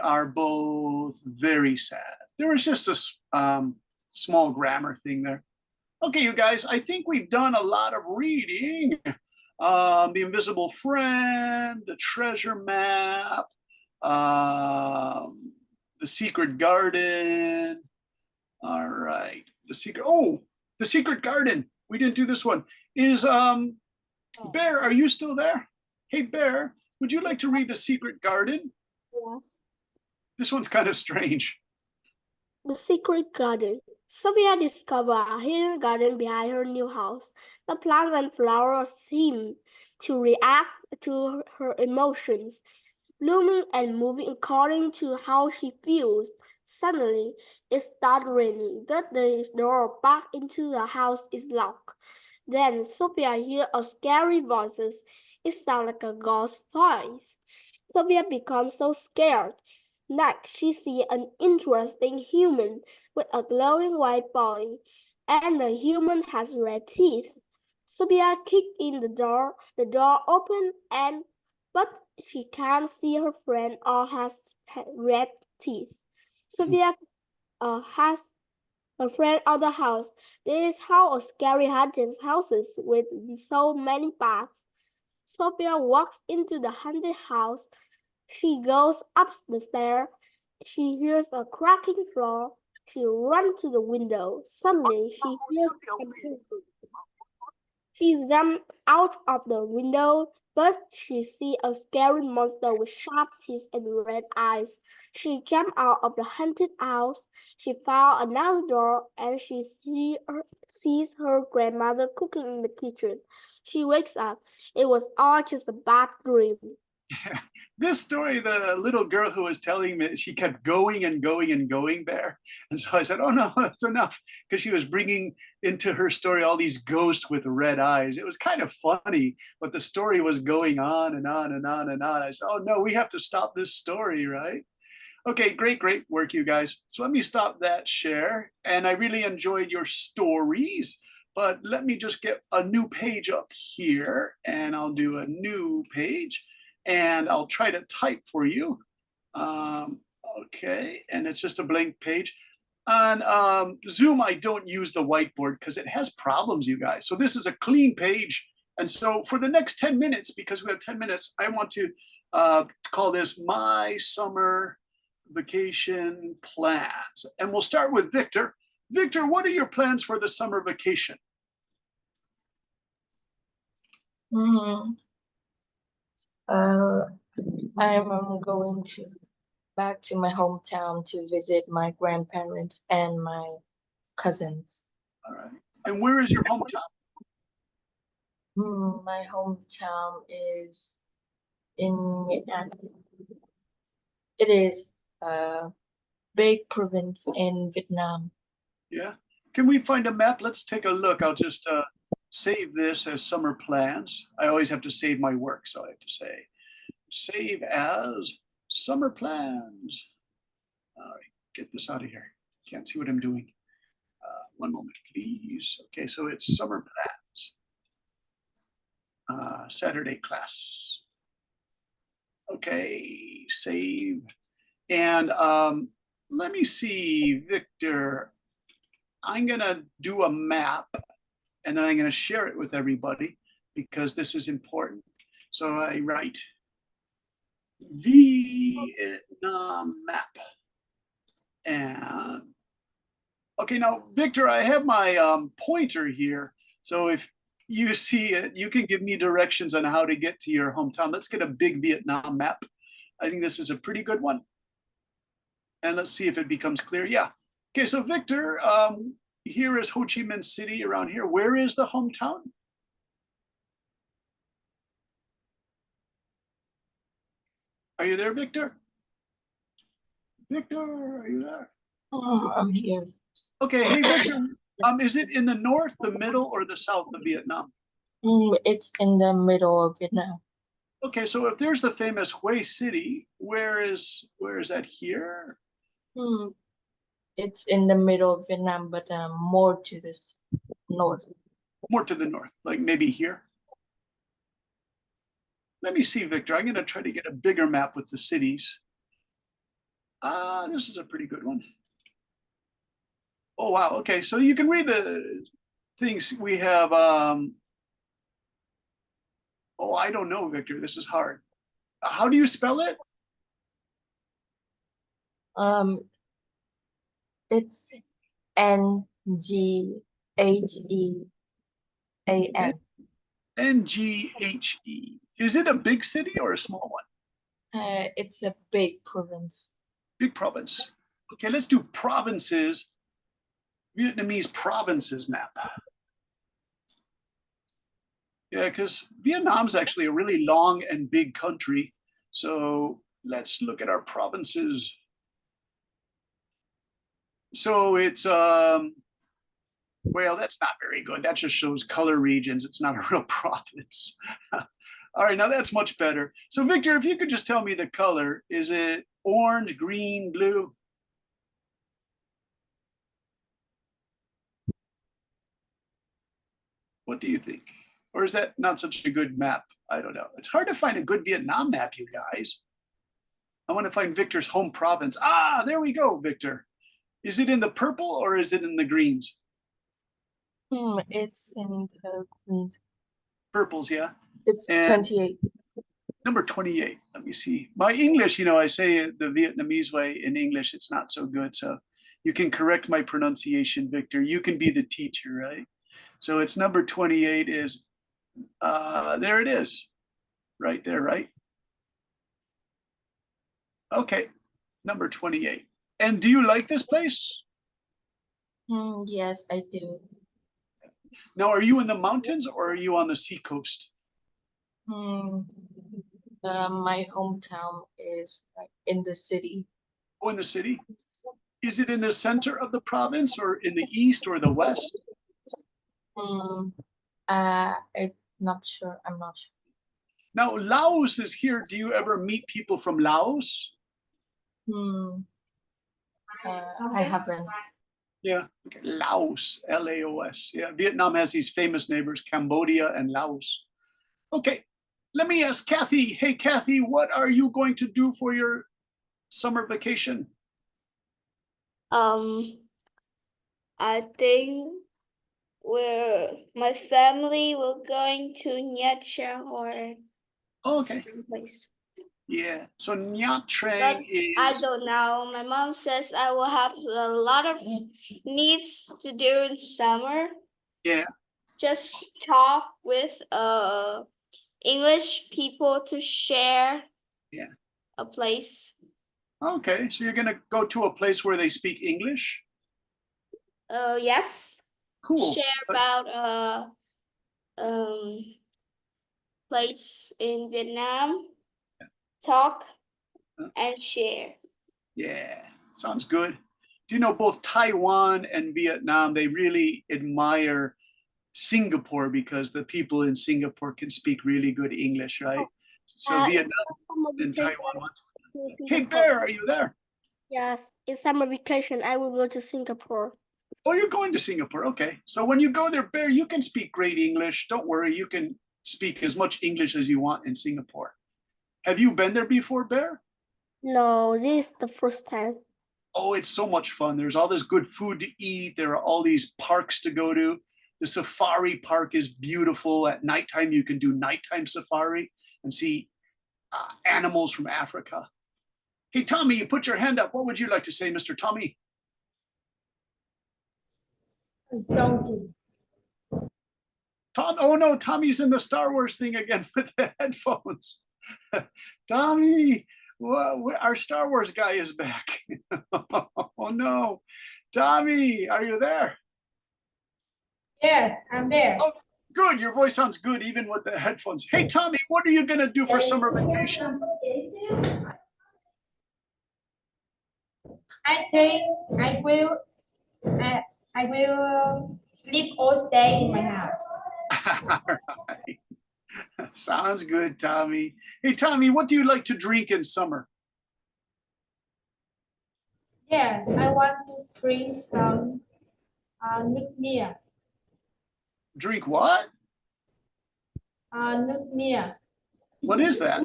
sad. There was just a small grammar thing there. Okay, you guys, I think we've done a lot of reading. The Invisible Friend, the Treasure Map, the Secret Garden. All right, the Secret Garden. We didn't do this one. Is Bear, are you still there? Hey Bear, would you like to read The Secret Garden? Yes. This one's kind of strange. The Secret Garden. Sophia discovered a hidden garden behind her new house. The plants and flowers seem to react to her emotions, blooming and moving according to how she feels. Suddenly, it starts raining, but the door back into the house is locked. Then Sophia hears a scary voice. It sounds like a ghost voice. Sophia becomes so scared. Next, she sees an interesting human with a glowing white body, and the human has red teeth. Sophia kicked in the door opened, but she can't see her friend or has red teeth. Sophia has a friend of the house. This is how a scary haunted houses with so many paths. Sophia walks into the haunted house. She goes up the stairs. She hears a cracking floor. She runs to the window. Suddenly, she hears something. She jumps out of the window, but she sees a scary monster with sharp teeth and red eyes. She jumps out of the haunted house. She found another door, and she sees her grandmother cooking in the kitchen. She wakes up. It was all just a bad dream. This story, the little girl who was telling me, she kept going and going and going there. And so I said, oh no, that's enough. Because she was bringing into her story all these ghosts with red eyes. It was kind of funny, but the story was going on and on and on and on. I said, oh no, we have to stop this story, right? Okay, great work, you guys. So let me stop that share. And I really enjoyed your stories. But let me just get a new page up here, and I'll do a new page. And I'll try to type for you. Okay, and it's just a blank page. On Zoom, I don't use the whiteboard because it has problems, you guys. So this is a clean page. And so for the next 10 minutes, because we have 10 minutes, I want to call this My Summer Vacation Plans. And we'll start with Victor. Victor, what are your plans for the summer vacation? I'm going back to my hometown to visit my grandparents and my cousins. All right. And where is your hometown? My hometown is in it is a big province in Vietnam. Yeah. Can we find a map? Let's take a look. I'll just save this as summer plans. I always have to save my work, so I have to say save as summer plans. All right, get this out of here. Can't see what I'm doing. One moment, please. Okay, so it's summer plans. Saturday class. Okay, save. And let me see, Victor. I'm gonna do a map, and then I'm gonna share it with everybody because this is important. So I write Vietnam map. And okay, now Victor, I have my pointer here. So if you see it, you can give me directions on how to get to your hometown. Let's get a big Vietnam map. I think this is a pretty good one. And let's see if it becomes clear. Yeah. Okay, so Victor, here is Ho Chi Minh City around here. Where is the hometown? Are you there, Victor? Victor, are you there? I'm here. Okay, hey Victor, is it in the north, the middle, or the south of Vietnam? It's in the middle of Vietnam. Okay, so if there's the famous Hue City, where is that here? It's in the middle of Vietnam, but more to the north. More to the north, like maybe here? Let me see, Victor. I'm going to try to get a bigger map with the cities. This is a pretty good one. Oh, wow. Okay, so you can read the things we have. Oh, I don't know, Victor. This is hard. How do you spell it? It's NGHE A-N. Nghe. Is it a big city or a small one? It's a big province. Big province. Okay, let's do provinces. Vietnamese provinces map. Yeah, because Vietnam's actually a really long and big country. So let's look at our provinces. So it's well, that's not very good. That just shows color regions. It's not a real province. All right, now that's much better. So Victor, if you could just tell me the color, is it orange, green, blue? What do you think? Or is that not such a good map? I don't know. It's hard to find a good Vietnam map, you guys. I want to find Victor's home province. Ah, there we go, Victor. Is it in the purple or is it in the greens? It's in the greens. Purples, yeah. It's And 28. number 28. Let me see. My English, I say it the Vietnamese way. In English, it's not so good. So you can correct my pronunciation, Victor. You can be the teacher, right? So it's number 28 is, there it is. Right there, right? Okay, number 28. And do you like this place? Yes, I do. Now, are you in the mountains or are you on the seacoast? My hometown is like in the city. Oh, in the city? Is it in the center of the province or in the east or the west? I'm not sure. I'm not sure. Now, Laos is here. Do you ever meet people from Laos? I haven't. Yeah, okay. Laos, L-A-O-S. Yeah, Vietnam has these famous neighbors, Cambodia and Laos. Okay, let me ask Kathy. Hey, Kathy, what are you going to do for your summer vacation? I think my family will going to Nha Trang or Okay, someplace. yeah. So Nha But Trang is, I don't know. My mom says I will have a lot of needs to do in summer. yeah, Just talk with English people to share Yeah. a place. okay. So you're gonna go to a place where they speak English? Yes. Cool. Share about place in Vietnam. Talk and share. Yeah, sounds good. Do you know both Taiwan and Vietnam, they really admire Singapore because the people in Singapore can speak really good English, right? So Vietnam and Taiwan. Hey, Bear, are you there? Yes, in summer vacation, I will go to Singapore. Oh, you're going to Singapore. Okay. So when you go there, Bear, you can speak great English. Don't worry. You can speak as much English as you want in Singapore. Have you been there before, Bear? No, this is the first time. Oh, it's so much fun. There's all this good food to eat. There are all these parks to go to. The safari park is beautiful. At nighttime, you can do nighttime safari and see animals from Africa. Hey, Tommy, you put your hand up. What would you like to say, Mr. Tommy? Donkey. Tom, oh no, Tommy's in the Star Wars thing again with the headphones. Tommy, well, our Star Wars guy is back. Oh no, Tommy, are you there? Yes, I'm there. Oh, good, your voice sounds good even with the headphones. Hey, Tommy, what are you gonna do for summer vacation? I think I will sleep all day in my house. All right. Sounds good, Tommy. Hey, Tommy, what do you like to drink in summer? Yeah, I want to drink some nước mía. Drink what? Nước mía. What is that?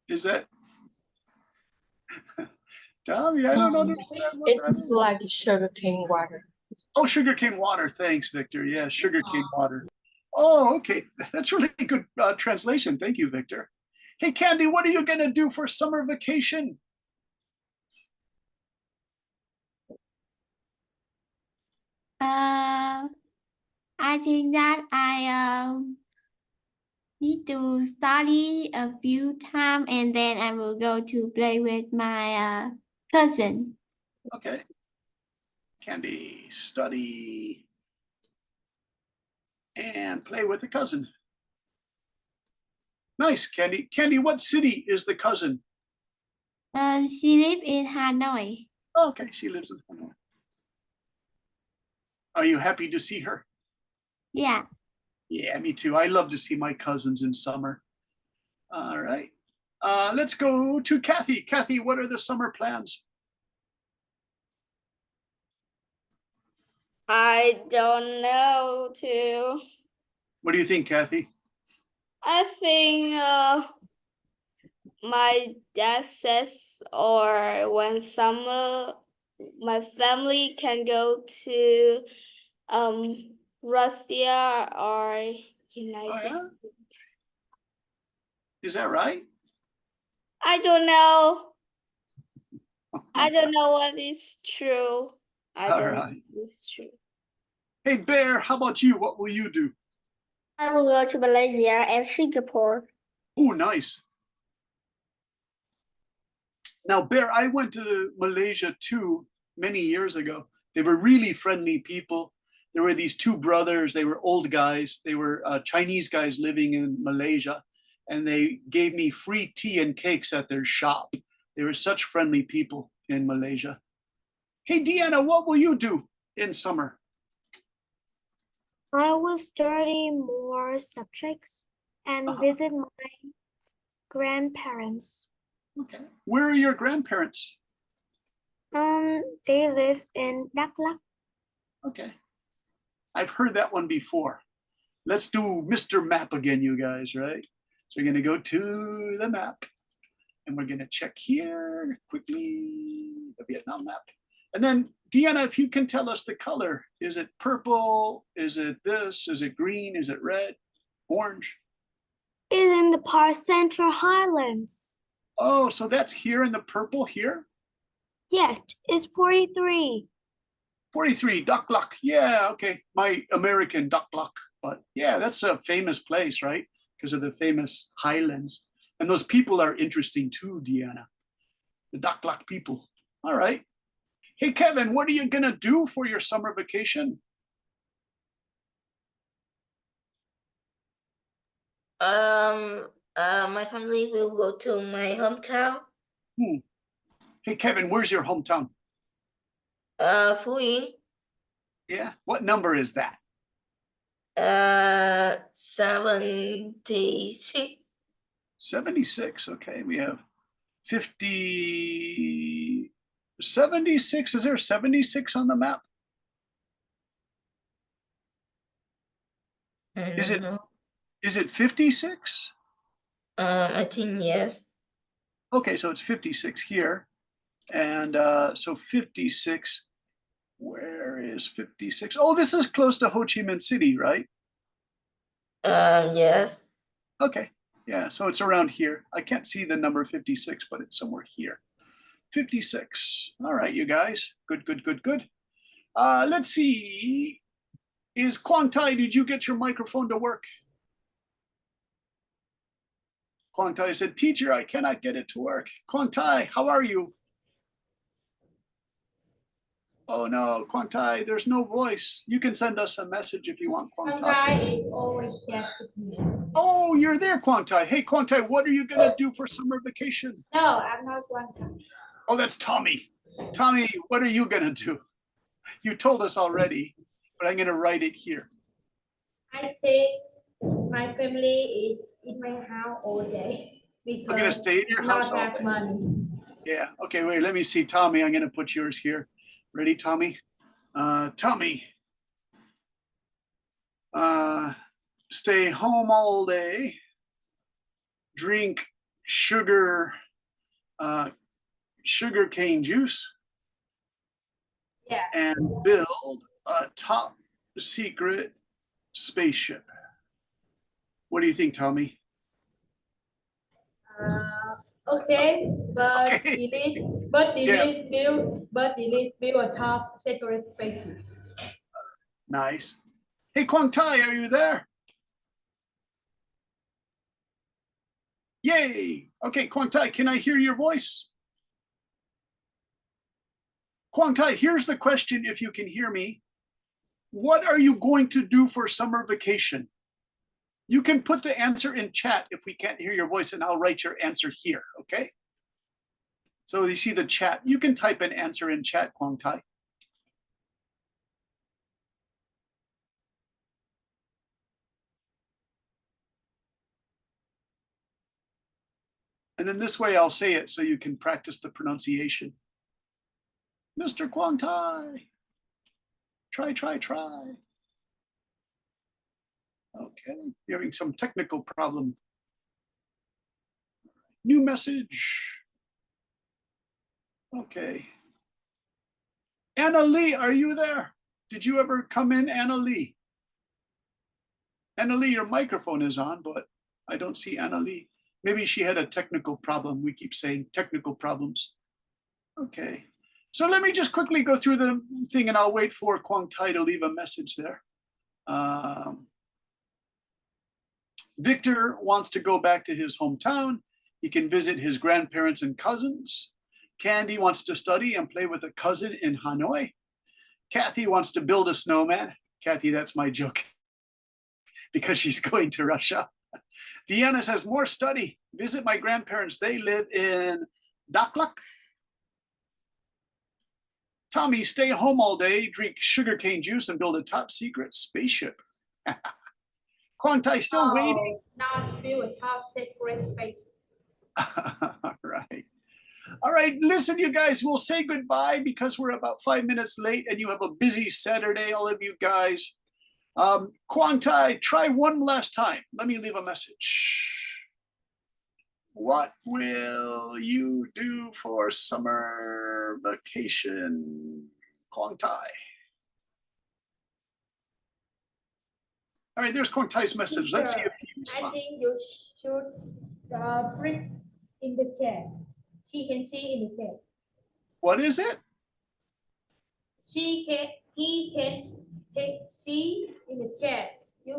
Is that? Tommy, I don't understand what that It's is. like sugarcane water. Oh, sugarcane water. Thanks, Victor. Yeah, sugarcane water. Oh, okay. That's really good translation. Thank you, Victor. Hey, Candy, what are you going to do for summer vacation? I think that I need to study a few times and then I will go to play with my cousin. Okay. Candy, study, and play with the cousin. Nice, Candy. Candy, what city is the cousin? She lives in Hanoi. Okay, she lives in Hanoi. Are you happy to see her? Yeah. Yeah, me too. I love to see my cousins in summer. All right. Let's go to Kathy. Kathy, what are the summer plans? I don't know too. What do you think, Kathy? I think my dad says, or when summer, my family can go to Russia or United yeah? States. Is that right? I don't know. I don't know what is true. I All don't know right. what is true. Hey, Bear, how about you? What will you do? I will go to Malaysia and Singapore. Oh, nice. Now, Bear, I went to Malaysia too many years ago. They were really friendly people. There were these two brothers. They were old guys. They were Chinese guys living in Malaysia, and they gave me free tea and cakes at their shop. They were such friendly people in Malaysia. Hey, Deanna, what will you do in summer? I will study more subjects and visit my grandparents. Okay. Where are your grandparents? They live in Đắk Lắk. Okay. I've heard that one before. Let's do Mr. Map again, you guys, right? So we're going to go to the map and we're going to check here quickly, the Vietnam map. And then, Deanna, if you can tell us the color, is it purple? Is it this? Is it green? Is it red? Orange? Is in the Park Central Highlands. Oh, so that's here in the purple here? Yes, it's 43. 43, Đắk Lắk. Yeah, okay. My American Đắk Lắk. But yeah, that's a famous place, right? Because of the famous highlands. And those people are interesting too, Deanna. The Đắk Lắk people. All right. Hey, Kevin, what are you going to do for your summer vacation? My family will go to my hometown. Hey, Kevin, where's your hometown? Phú Yên. Yeah. What number is that? 76. 76. Okay. We have 50. 76. Is there 76 on the map? Is it? Is it 56? I think yes. Okay, so it's 56 here. And so 56, where is 56? Oh, this is close to Ho Chi Minh City, right? Yes. Okay, yeah, so it's around here. I can't see the number 56, but it's somewhere here. 56. All right, you guys. Good, good, good, good. Let's see. Is Quang Tai, did you get your microphone to work? Quang Tai said, teacher, I cannot get it to work. Quang Tai, how are you? Oh no, Quang Tai, there's no voice. You can send us a message if you want, Quang Tai. Is always here with me. Oh, you're there, Quang Tai. Hey, Quang Tai, what are you gonna do for summer vacation? No, I'm not one. Oh, that's Tommy. Tommy, what are you gonna do? You told us already, but I'm gonna write it here. I think my family is in my house all day. I'm gonna stay in your house all day. Money. Yeah, okay, wait, let me see, Tommy. I'm gonna put yours here. Ready, Tommy? Tommy. Stay home all day. Drink sugar cane juice. Yeah. And build a top secret spaceship. What do you think, Tommy? Okay, but Okay. you need build a top secret space. Nice. Hey, Quang Tai, are you there? Yay. Okay, Quang Tai, can I hear your voice? Quang Tai, here's the question if you can hear me. What are you going to do for summer vacation? You can put the answer in chat if we can't hear your voice, and I'll write your answer here, okay? So you see the chat. You can type an answer in chat, Quang Tai. And then this way I'll say it so you can practice the pronunciation. Mr. Quang Tai. Try. Okay, you're having some technical problem. New message. Okay. Anna Lee, are you there? Did you ever come in, Anna Lee? Anna Lee, your microphone is on, but I don't see Anna Lee. Maybe she had a technical problem. We keep saying technical problems. Okay. So let me just quickly go through the thing and I'll wait for Quang Tai to leave a message there. Victor wants to go back to his hometown. He can visit his grandparents and cousins. Candy wants to study and play with a cousin in Hanoi. Kathy wants to build a snowman. Kathy, that's my joke because she's going to Russia. Deanna says more study. Visit my grandparents. They live in Daklak. Tommy, stay home all day, drink sugarcane juice, and build a top secret spaceship. Quang Tai still waiting. Now feel a top secret space. All right. All right, listen, you guys, we'll say goodbye because we're about 5 minutes late and you have a busy Saturday, all of you guys. Quang Tai, try one last time. Let me leave a message. What will you do for summer vacation, Quang Tai? All right, there's Quang Tai's message. Let's see if he responds. I think you should print in the chat. She can see in the chat. What is it? He can see in the chat.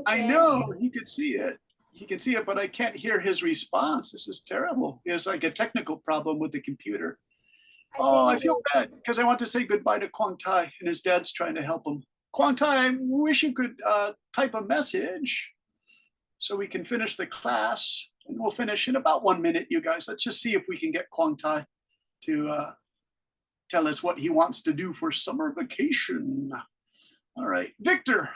I know he could see it. He can see it, but I can't hear his response. This is terrible. There's like a technical problem with the computer. Oh, I feel bad because I want to say goodbye to Quang Tai and his dad's trying to help him. Quang Tai, I wish you could type a message so we can finish the class. And we'll finish in about 1 minute, you guys. Let's just see if we can get Quang Tai to tell us what he wants to do for summer vacation. All right, Victor,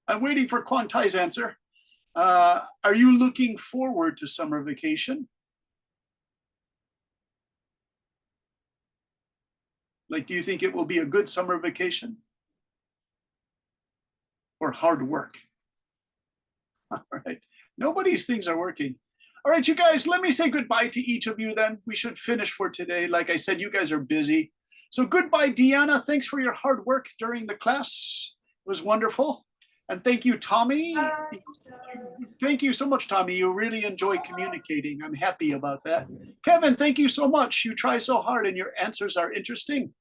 I'm waiting for Quang Tai's answer. Are you looking forward to summer vacation? Like, do you think it will be a good summer vacation? Or hard work? All right, nobody's things are working. All right, you guys, let me say goodbye to each of you then. We should finish for today. Like I said, you guys are busy. So goodbye, Deanna. Thanks for your hard work during the class. It was wonderful. And thank you, Tommy. Thank you so much, Tommy. You really enjoy communicating. I'm happy about that. Kevin, thank you so much. You try so hard and your answers are interesting.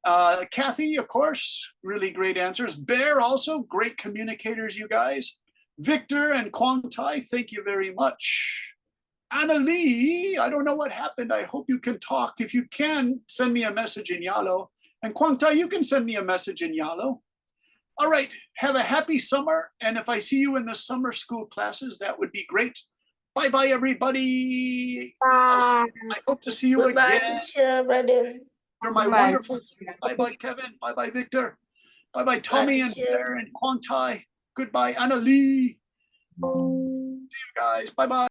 Kathy, of course, really great answers. Bear, also great communicators, you guys. Victor and Quang Tai, thank you very much. Anna Lee, I don't know what happened. I hope you can talk. If you can, send me a message in Yalo. And Quang Tai, you can send me a message in Yalo. All right, have a happy summer. And if I see you in the summer school classes, that would be great. Bye-bye, everybody. Bye. I hope to see you Goodbye, again. teacher Braden. You're my Bye. wonderful. Bye-bye, Kevin. Bye-bye, Victor. Bye-bye, Tommy and teacher. Bear and Quang Tai. Goodbye, Anna Lee. See you guys. Bye-bye.